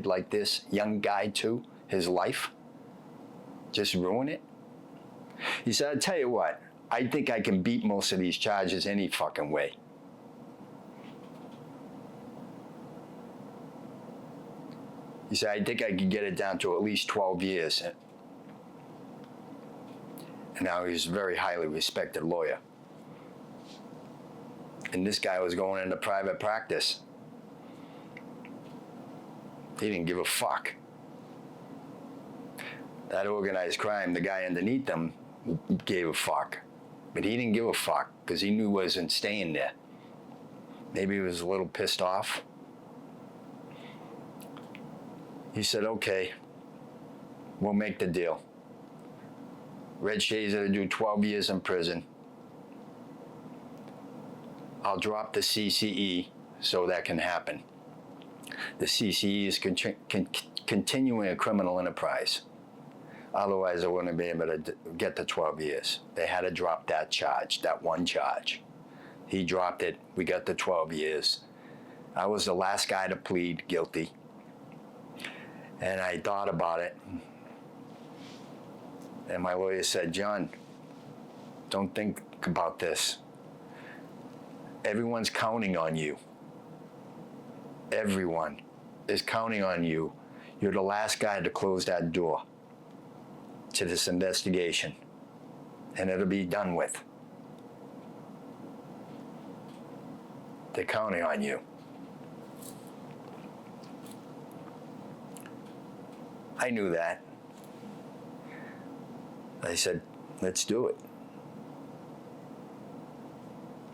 like this, young guy too, his life? Just ruin it? He said, I'll tell you what, I think I can beat most of these charges any fucking way. He said, I think I could get it down to at least 12 years. And now he's a very highly respected lawyer. And this guy was going into private practice. He didn't give a fuck. That organized crime, the guy underneath them gave a fuck. But he didn't give a fuck because he knew he wasn't staying there. Maybe he was a little pissed off. He said, okay, we'll make the deal. Red Shea's gonna do 12 years in prison. I'll drop the CCE so that can happen. The CCE is continuing a criminal enterprise. Otherwise, I wouldn't be able to get the 12 years. They had to drop that charge, that one charge. He dropped it. We got the 12 years. I was the last guy to plead guilty. And I thought about it. And my lawyer said, John, don't think about this. Everyone's counting on you. Everyone is counting on you. You're the last guy to close that door to this investigation. And it'll be done with. They're counting on you. I knew that. I said, let's do it.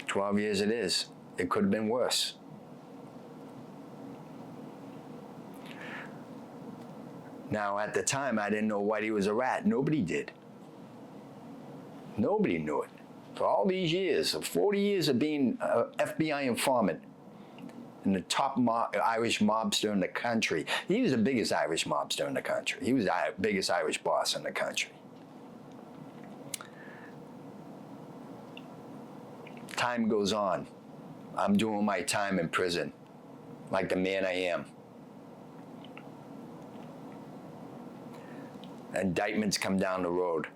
12 years it is. It could have been worse. Now, at the time, I didn't know Whitey was a rat. Nobody did. Nobody knew it. For all these years, 40 years of being an FBI informant, and the top Irish mobster in the country. He was the biggest Irish mobster in the country. He was the biggest Irish boss in the country. Time goes on. I'm doing my time in prison, like the man I am. Indictments come down the road.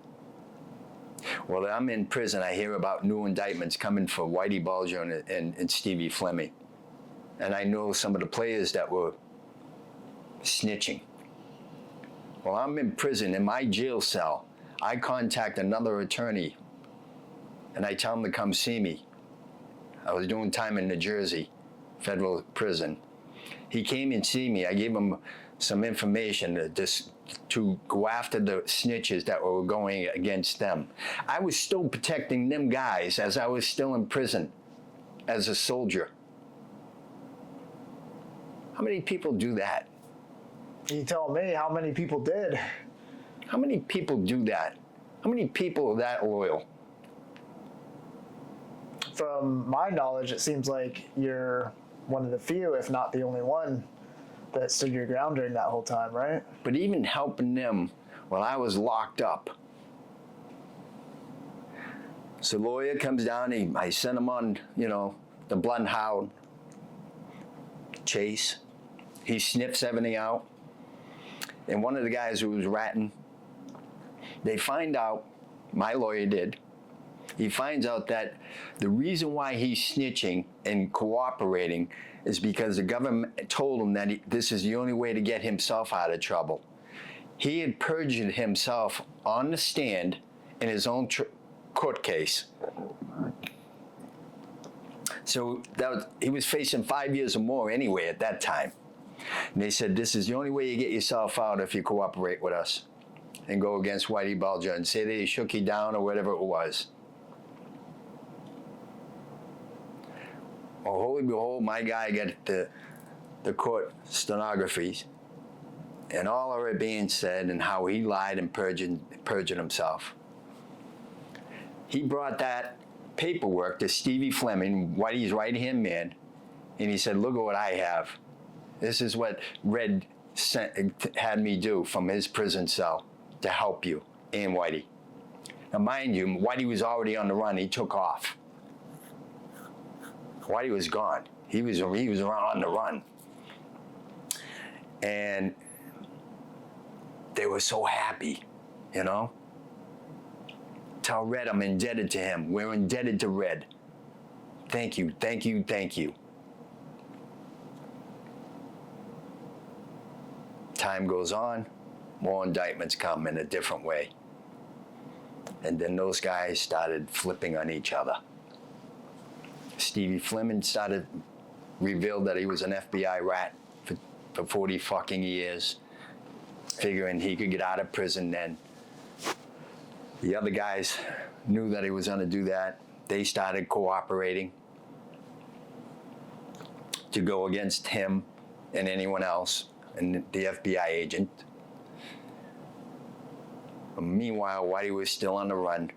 Well, I'm in prison. I hear about new indictments coming for Whitey Bulger and Stevie Fleming. And I know some of the players that were snitching. Well, I'm in prison, in my jail cell. I contact another attorney, and I tell him to come see me. I was doing time in New Jersey, federal prison. He came and see me. I gave him some information to go after the snitches that were going against them. I was still protecting them guys as I was still in prison as a soldier. How many people do that? You tell me how many people did. How many people do that? How many people are that loyal? From my knowledge, it seems like you're one of the few, if not the only one, that stood your ground during that whole time, right? But even helping them while I was locked up. So the lawyer comes down, I sent him on, the bloodhound chase. He sniffs everything out. And one of the guys who was ratting, they find out, my lawyer did, he finds out that the reason why he's snitching and cooperating is because the government told him that this is the only way to get himself out of trouble. He had perjured himself on the stand in his own court case. So he was facing 5 years or more anyway at that time. And they said, this is the only way you get yourself out if you cooperate with us and go against Whitey Bulger and say that he shook you down or whatever it was. Well, holy behold, my guy got the court stenographies and all of it being said and how he lied and perjured himself. He brought that paperwork to Stevie Fleming, Whitey's right-hand man, and he said, look at what I have. This is what Red had me do from his prison cell to help you and Whitey. Now, mind you, Whitey was already on the run. He took off. Whitey was gone. He was on the run. And they were so happy you know? Tell Red I'm indebted to him. We're indebted to Red. Thank you, thank you, thank you. Time goes on, more indictments come in a different way. And then those guys started flipping on each other. Stevie Fleming revealed that he was an FBI rat for 40 fucking years, figuring he could get out of prison then. The other guys knew that he was going to do that. They started cooperating to go against him and anyone else and the FBI agent. Meanwhile, Whitey was still on the run.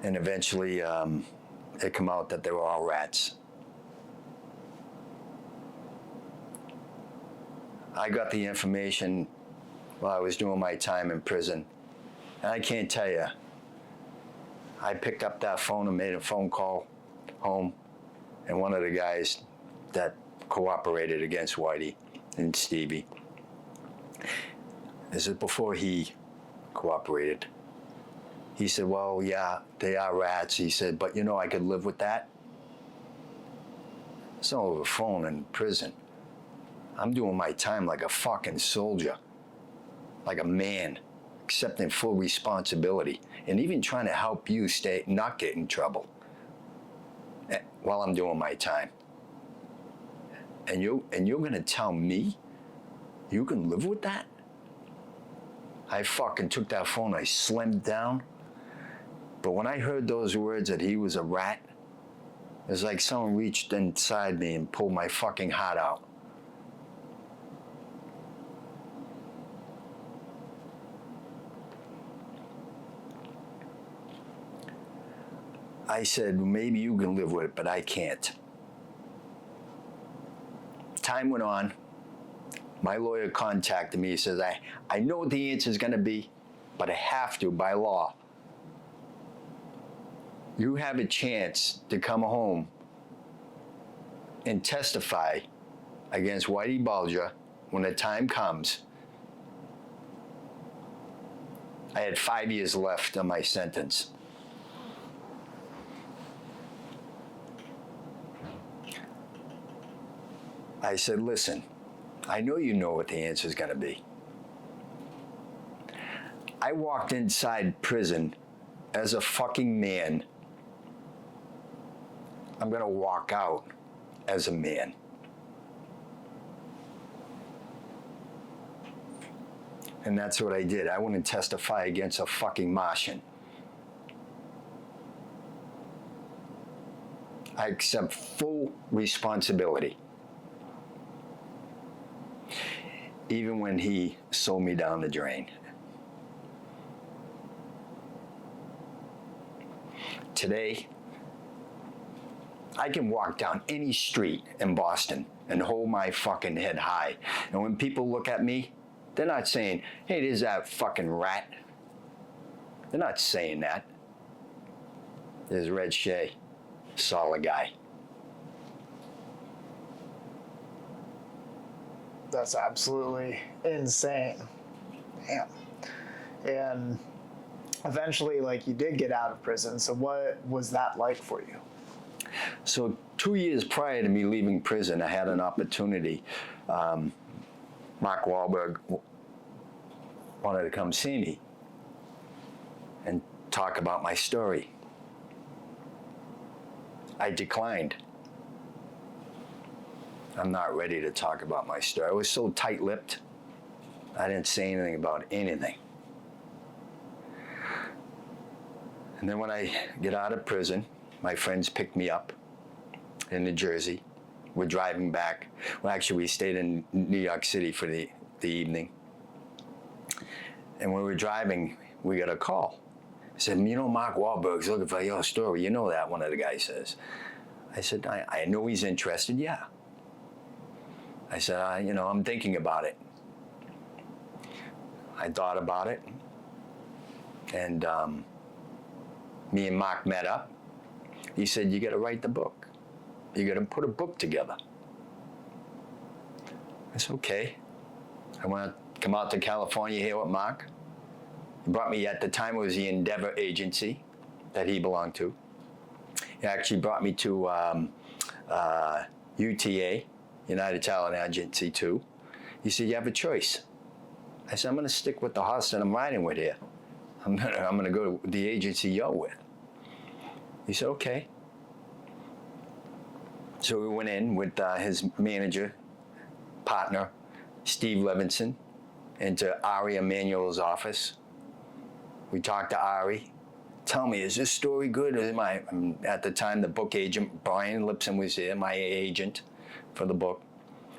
And eventually, it came out that they were all rats. I got the information while I was doing my time in prison. And I can't tell you, I picked up that phone and made a phone call home. And one of the guys that cooperated against Whitey and Stevie, this is before he cooperated. He said, well, yeah, they are rats. He said, but you know, I could live with that. It's not over the phone in prison. I'm doing my time like a fucking soldier, like a man, accepting full responsibility, and even trying to help you not get in trouble while I'm doing my time. And you're gonna tell me you can live with that? I fucking took that phone, I slammed it down. But when I heard those words that he was a rat, it was like someone reached inside me and pulled my fucking heart out. I said, maybe you can live with it, but I can't. Time went on. My lawyer contacted me. He says, I know what the answer is going to be, but I have to by law. You have a chance to come home and testify against Whitey Bulger when the time comes. I had 5 years left on my sentence. I said, listen, I know you know what the answer is going to be. I walked inside prison as a fucking man. I'm going to walk out as a man. And that's what I did. I went and testify against a fucking Martian. I accept full responsibility. Even when he sold me down the drain. Today, I can walk down any street in Boston and hold my fucking head high. And when people look at me, they're not saying, hey, there's that fucking rat. They're not saying that. There's Red Shea, solid guy. That's absolutely insane. Damn. And eventually, like, you did get out of prison. So what was that like for you? So 2 years prior to me leaving prison, I had an opportunity. Mark Wahlberg wanted to come see me and talk about my story. I declined. I'm not ready to talk about my story. I was so tight-lipped, I didn't say anything about anything. And then when I get out of prison, my friends picked me up in New Jersey. We're driving back. Well, actually, we stayed in New York City for the evening. And when we were driving, we got a call. He said, you know, Mark Wahlberg's looking for your story. You know that, one of the guys says. I said, I know he's interested, yeah. I said, I'm thinking about it. I thought about it. And me and Mark met up. He said, you got to write the book. You got to put a book together. It's okay. I want to come out to California here with Mark. He brought me, at the time it was the Endeavor agency that he belonged to. He actually brought me to UTA, United Talent Agency too. He said, you have a choice. I said, I'm going to stick with the horse that I'm riding with here. I'm gonna go to the agency you're with. He said, okay. So we went in with his manager, partner, Steve Levinson, into Ari Emanuel's office. We talked to Ari. Tell me, is this story good? At the time, the book agent, Brian Lipson, was there, my agent for the book.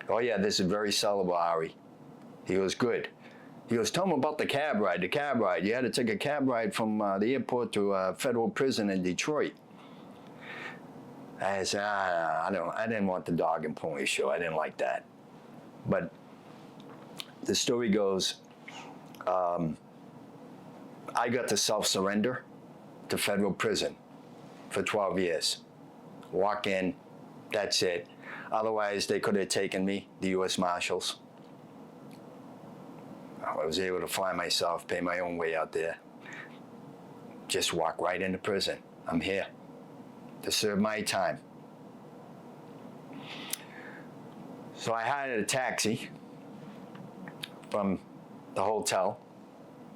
Oh yeah, this is very sellable, Ari. He goes, good. He goes, tell him about the cab ride. The cab ride. You had to take a cab ride from the airport to a federal prison in Detroit. I said, I didn't want the dog and pony show. I didn't like that. But the story goes, I got to self-surrender to federal prison for 12 years. Walk in, that's it. Otherwise, they could have taken me, the U.S. Marshals. I was able to fly myself, pay my own way out there. Just walk right into prison. I'm here to serve my time. So I hired a taxi from the hotel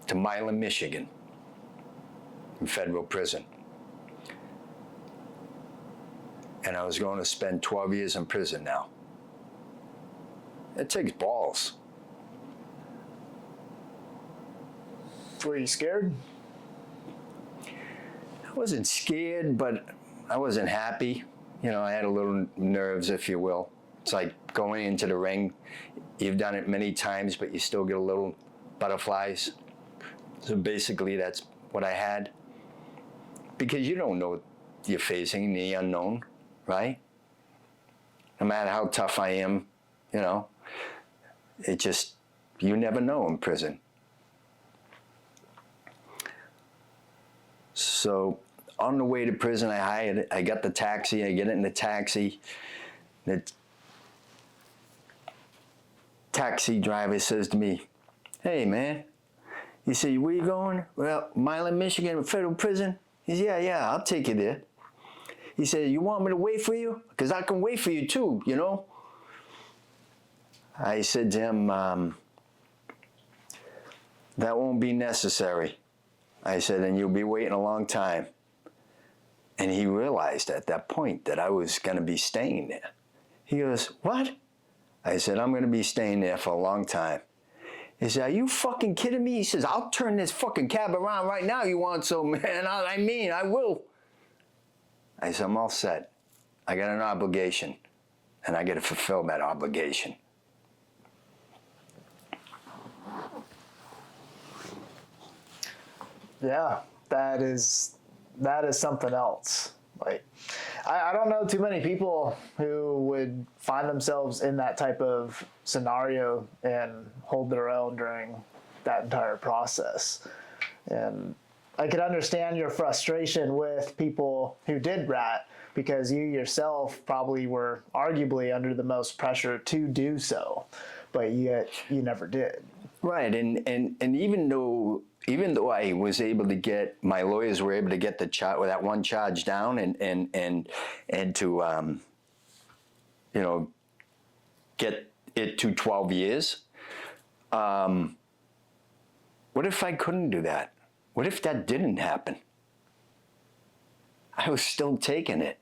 to Milan, Michigan, in federal prison. And I was going to spend 12 years in prison now. It takes balls. Were you scared? I wasn't scared, but I wasn't happy. You know, I had a little nerves, if you will. It's like going into the ring. You've done it many times, but you still get a little butterflies. So basically, that's what I had. Because you don't know what you're facing, the unknown, right? No matter how tough I am, you know, you never know in prison. So on the way to prison, I got the taxi. I get in the taxi. The taxi driver says to me, hey, man. He said, where you going? Well, Milan, Michigan, federal prison. He said, yeah, I'll take you there. He said, you want me to wait for you? Because I can wait for you too, you know? I said to him, that won't be necessary. I said, and you'll be waiting a long time. And he realized at that point that I was going to be staying there. He goes, what? I said, I'm going to be staying there for a long time. He said, are you fucking kidding me? He says, I'll turn this fucking cab around right now you want so, man. I will. I said, I'm all set. I got an obligation, and I got to fulfill that obligation. Yeah, that is something else. Like, I don't know too many people who would find themselves in that type of scenario and hold their own during that entire process. And I could understand your frustration with people who did rat, because you yourself probably were arguably under the most pressure to do so, but yet you never did. Right, and even though I was able to get, my lawyers were able to get that one charge down and to you know, get it to 12 years. What if I couldn't do that? What if that didn't happen? I was still taking it.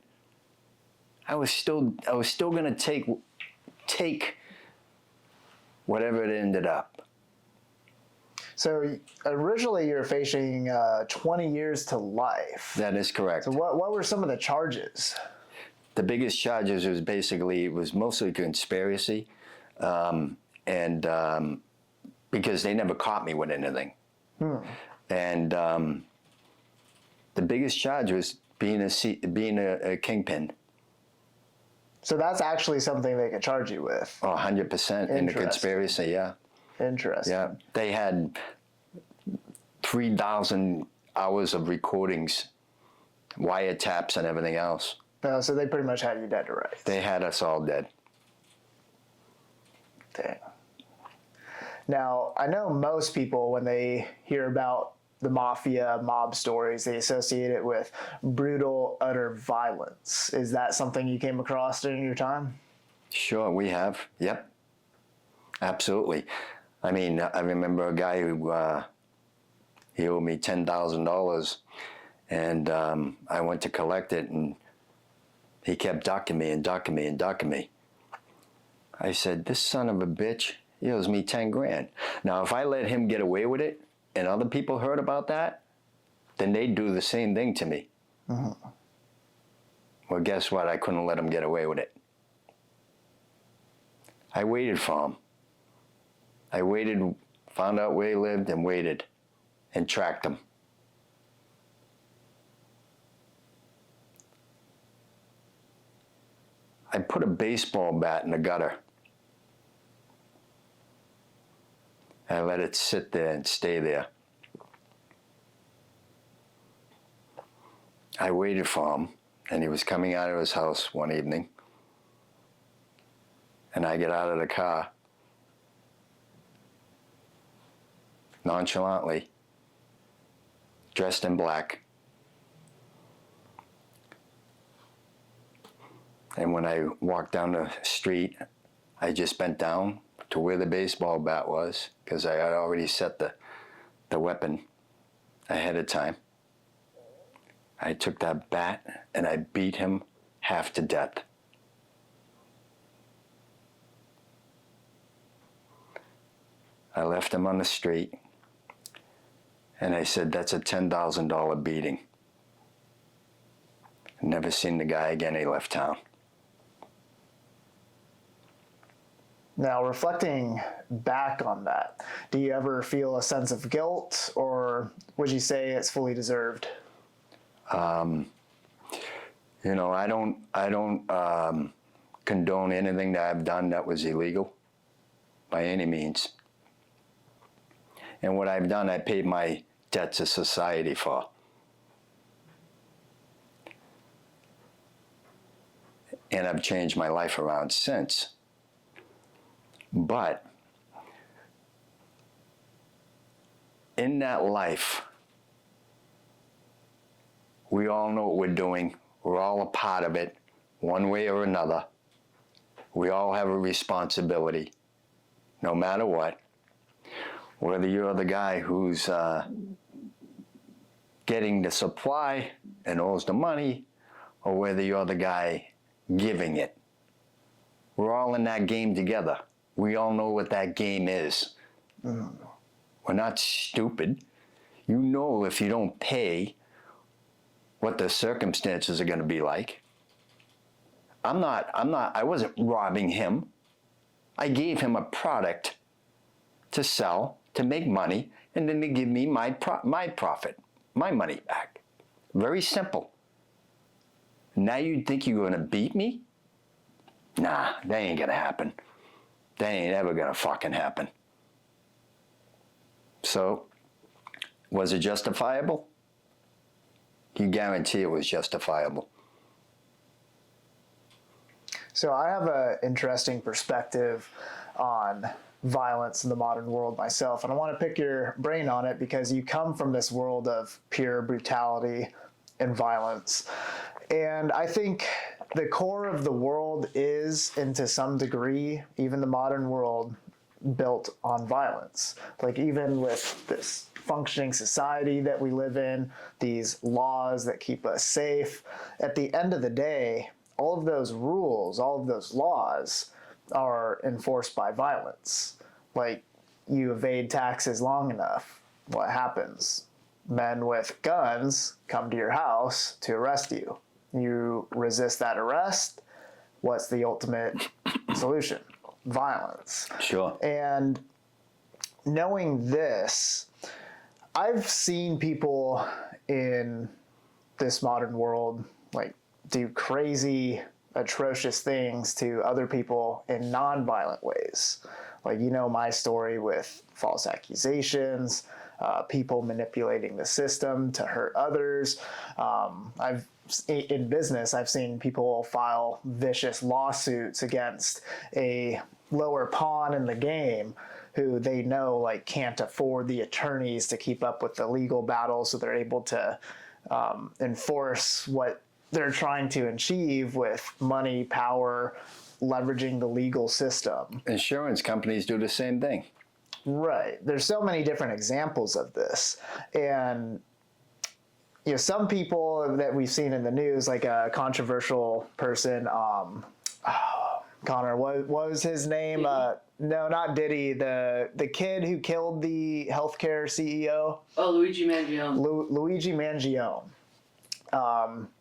I was still going to take whatever it ended up. So originally you were facing 20 years to life. That is correct. So what were some of the charges? The biggest charges was mostly conspiracy, and because they never caught me with anything. And the biggest charge was being a kingpin. So that's actually something they could charge you with. Oh, 100% in the conspiracy, yeah. Interesting. Yeah, they had 3,000 hours of recordings, wiretaps, and everything else. So they pretty much had you dead to rights. They had us all dead. Dang. Now, I know most people, when they hear about the mafia, mob stories, they associate it with brutal, utter violence. Is that something you came across during your time? Sure, we have. Yep. Absolutely. I mean, I remember a guy who he owed me $10,000, and I went to collect it, and he kept ducking me and ducking me and ducking me. I said, "This son of a bitch, he owes me 10 grand." Now, if I let him get away with it, and other people heard about that, then they'd do the same thing to me. Mm-hmm. Well, guess what? I couldn't let him get away with it. I waited for him. I waited, found out where he lived, and waited, and tracked him. I put a baseball bat in the gutter. I let it sit there and stay there. I waited for him, and he was coming out of his house one evening, and I get out of the car nonchalantly, dressed in black. And when I walked down the street, I just bent down to where the baseball bat was, because I had already set the weapon ahead of time. I took that bat and I beat him half to death. I left him on the street, and I said, "That's a $10,000 beating." Never seen the guy again. He left town. Now, reflecting back on that, do you ever feel a sense of guilt, or would you say it's fully deserved? You know, I don't condone anything that I've done that was illegal by any means. And what I've done, I paid my debt to society for. And I've changed my life around since. But in that life, we all know what we're doing. We're all a part of it, one way or another. We all have a responsibility, no matter what. Whether you're the guy who's getting the supply and owes the money, or whether you're the guy giving it. We're all in that game together. We all know what that game is. We're not stupid. You know if you don't pay, what the circumstances are going to be like. I wasn't robbing him. I gave him a product to sell, to make money, and then to give me my profit, my money back. Very simple. Now you think you're going to beat me? Nah, that ain't going to happen. That ain't ever going to fucking happen. So, was it justifiable? You guarantee it was justifiable. So I have an interesting perspective on violence in the modern world myself, and I want to pick your brain on it because you come from this world of pure brutality and violence. And I think the core of the world is, and to some degree, even the modern world, built on violence. Like even with this functioning society that we live in, these laws that keep us safe, at the end of the day, all of those rules, all of those laws are enforced by violence. Like you evade taxes long enough, what happens? Men with guns come to your house to arrest you. You resist that arrest, what's the ultimate solution? Violence. Sure. And knowing this, I've seen people in this modern world like do crazy, atrocious things to other people in non-violent ways. Like, you know, my story with false accusations, people manipulating the system to hurt others. In business, I've seen people file vicious lawsuits against a lower pawn in the game who they know like can't afford the attorneys to keep up with the legal battle, so they're able to enforce what they're trying to achieve with money, power, leveraging the legal system. Insurance companies do the same thing. Right. There's so many different examples of this. And you know, some people that we've seen in the news, like a controversial person, Connor, what was his name? No, not Diddy. The kid who killed the healthcare CEO. Oh, Luigi Mangione. Luigi Mangione.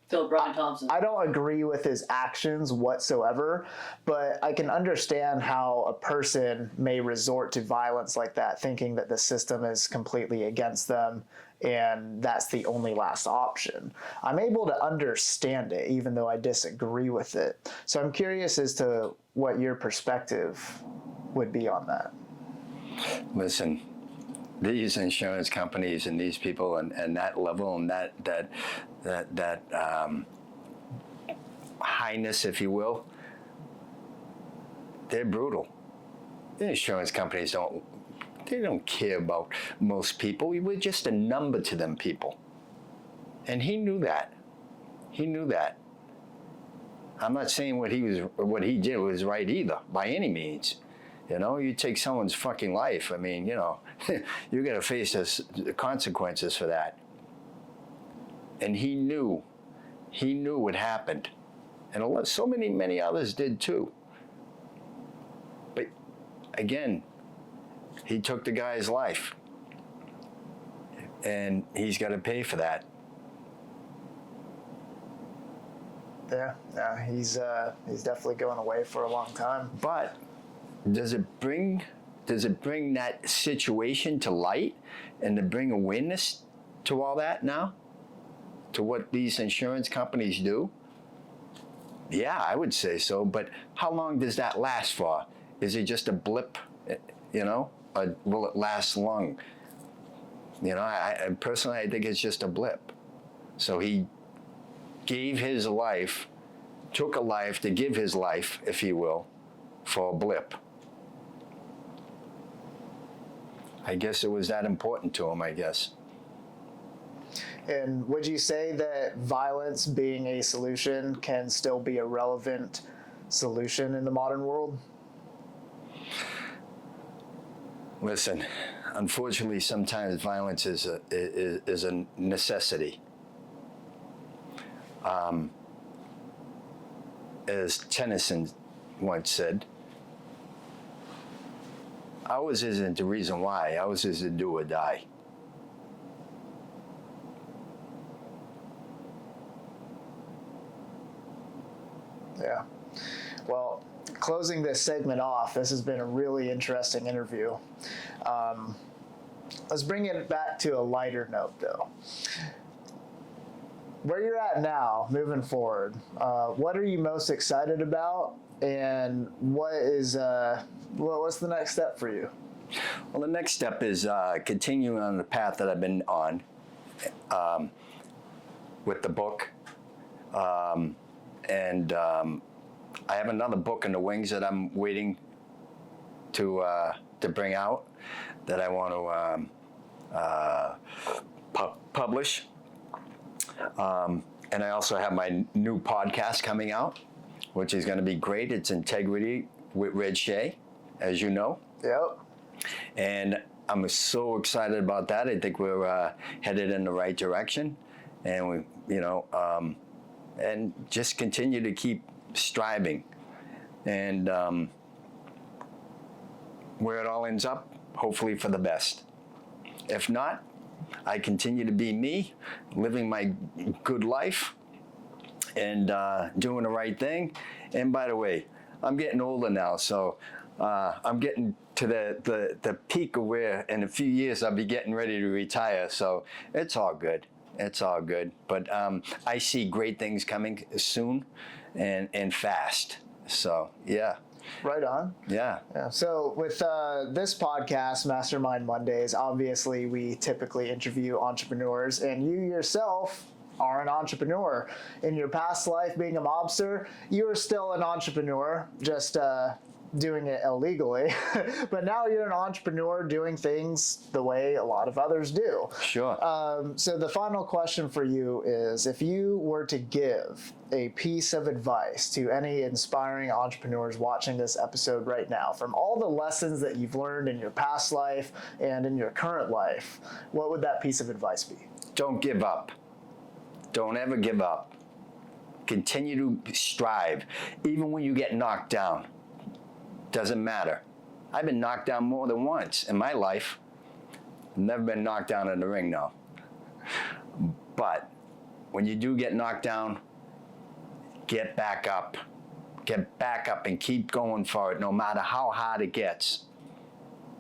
Philip Rodney Thompson. I don't agree with his actions whatsoever, but I can understand how a person may resort to violence like that, thinking that the system is completely against them and that's the only last option. I'm able to understand it, even though I disagree with it. So I'm curious as to what your perspective would be on that. Listen, these insurance companies and these people and that level and that highness, if you will, they're brutal. The insurance companies don't care about most people. We're just a number to them people. And he knew that. I'm not saying what he did was right either, by any means. You know, you take someone's fucking life. I mean, you know, you're going to face the consequences for that. And he knew what happened. And so many others did too. But again, he took the guy's life. And he's got to pay for that. Yeah, he's definitely going away for a long time. But does it bring that situation to light and to bring awareness to all that now? To what these insurance companies do? Yeah, I would say so, but how long does that last for? Is it just a blip, you know, or will it last long? You know, I personally, I think it's just a blip. So he gave his life, took a life to give his life, if you will, for a blip. I guess it was that important to him, I guess. And would you say that violence being a solution can still be a relevant solution in the modern world? Listen, unfortunately, sometimes violence is a necessity. As Tennyson once said, ours isn't the reason why, ours is to do or die. Yeah. Well, closing this segment off, this has been a really interesting interview. Let's bring it back to a lighter note, though. Where you're at now, moving forward, what are you most excited about, and what's the next step for you? Well, the next step is continuing on the path that I've been on with the book. And I have another book in the wings that I'm waiting to bring out that I want to publish. And I also have my new podcast coming out, which is going to be great. It's Integrity with Red Shea, as you know. Yep. And I'm so excited about that. I think we're headed in the right direction. And we, you know, and just continue to keep striving. And where it all ends up, hopefully for the best. If not, I continue to be me, living my good life and doing the right thing. And by the way, I'm getting older now, so I'm getting to the peak of where in a few years I'll be getting ready to retire. So it's all good. It's all good. But I see great things coming soon and fast. So, yeah. Right on. Yeah. So with this podcast, Mastermind Mondays, obviously we typically interview entrepreneurs, and you yourself are an entrepreneur. In your past life being a mobster, you are still an entrepreneur, just doing it illegally, but now you're an entrepreneur doing things the way a lot of others do. Sure. So the final question for you is, if you were to give a piece of advice to any inspiring entrepreneurs watching this episode right now, from all the lessons that you've learned in your past life and in your current life, what would that piece of advice be? Don't give up. Don't ever give up. Continue to strive, even when you get knocked down. Doesn't matter. I've been knocked down more than once in my life. I've never been knocked down in the ring, though. But when you do get knocked down, get back up. Get back up and keep going for it, no matter how hard it gets.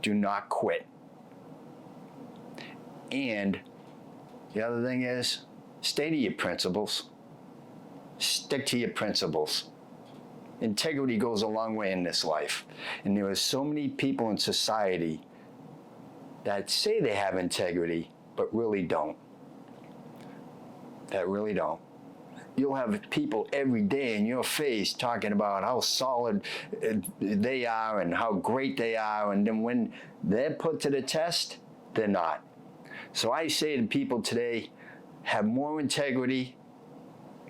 Do not quit. And the other thing is, stay to your principles. Stick to your principles. Integrity goes a long way in this life. And there are so many people in society that say they have integrity, but really don't. That really don't. You'll have people every day in your face talking about how solid they are and how great they are, and then when they're put to the test, they're not. So I say to people today, have more integrity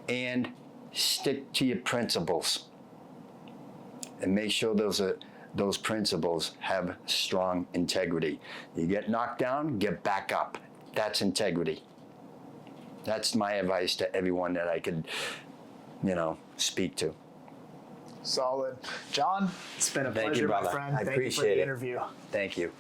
and stick to your principles. And make sure those principles have strong integrity. You get knocked down, get back up. That's integrity. That's my advice to everyone that I could, speak to. Solid. John, it's been a pleasure, my friend. I Thank you for appreciate the it. interview. Thank you.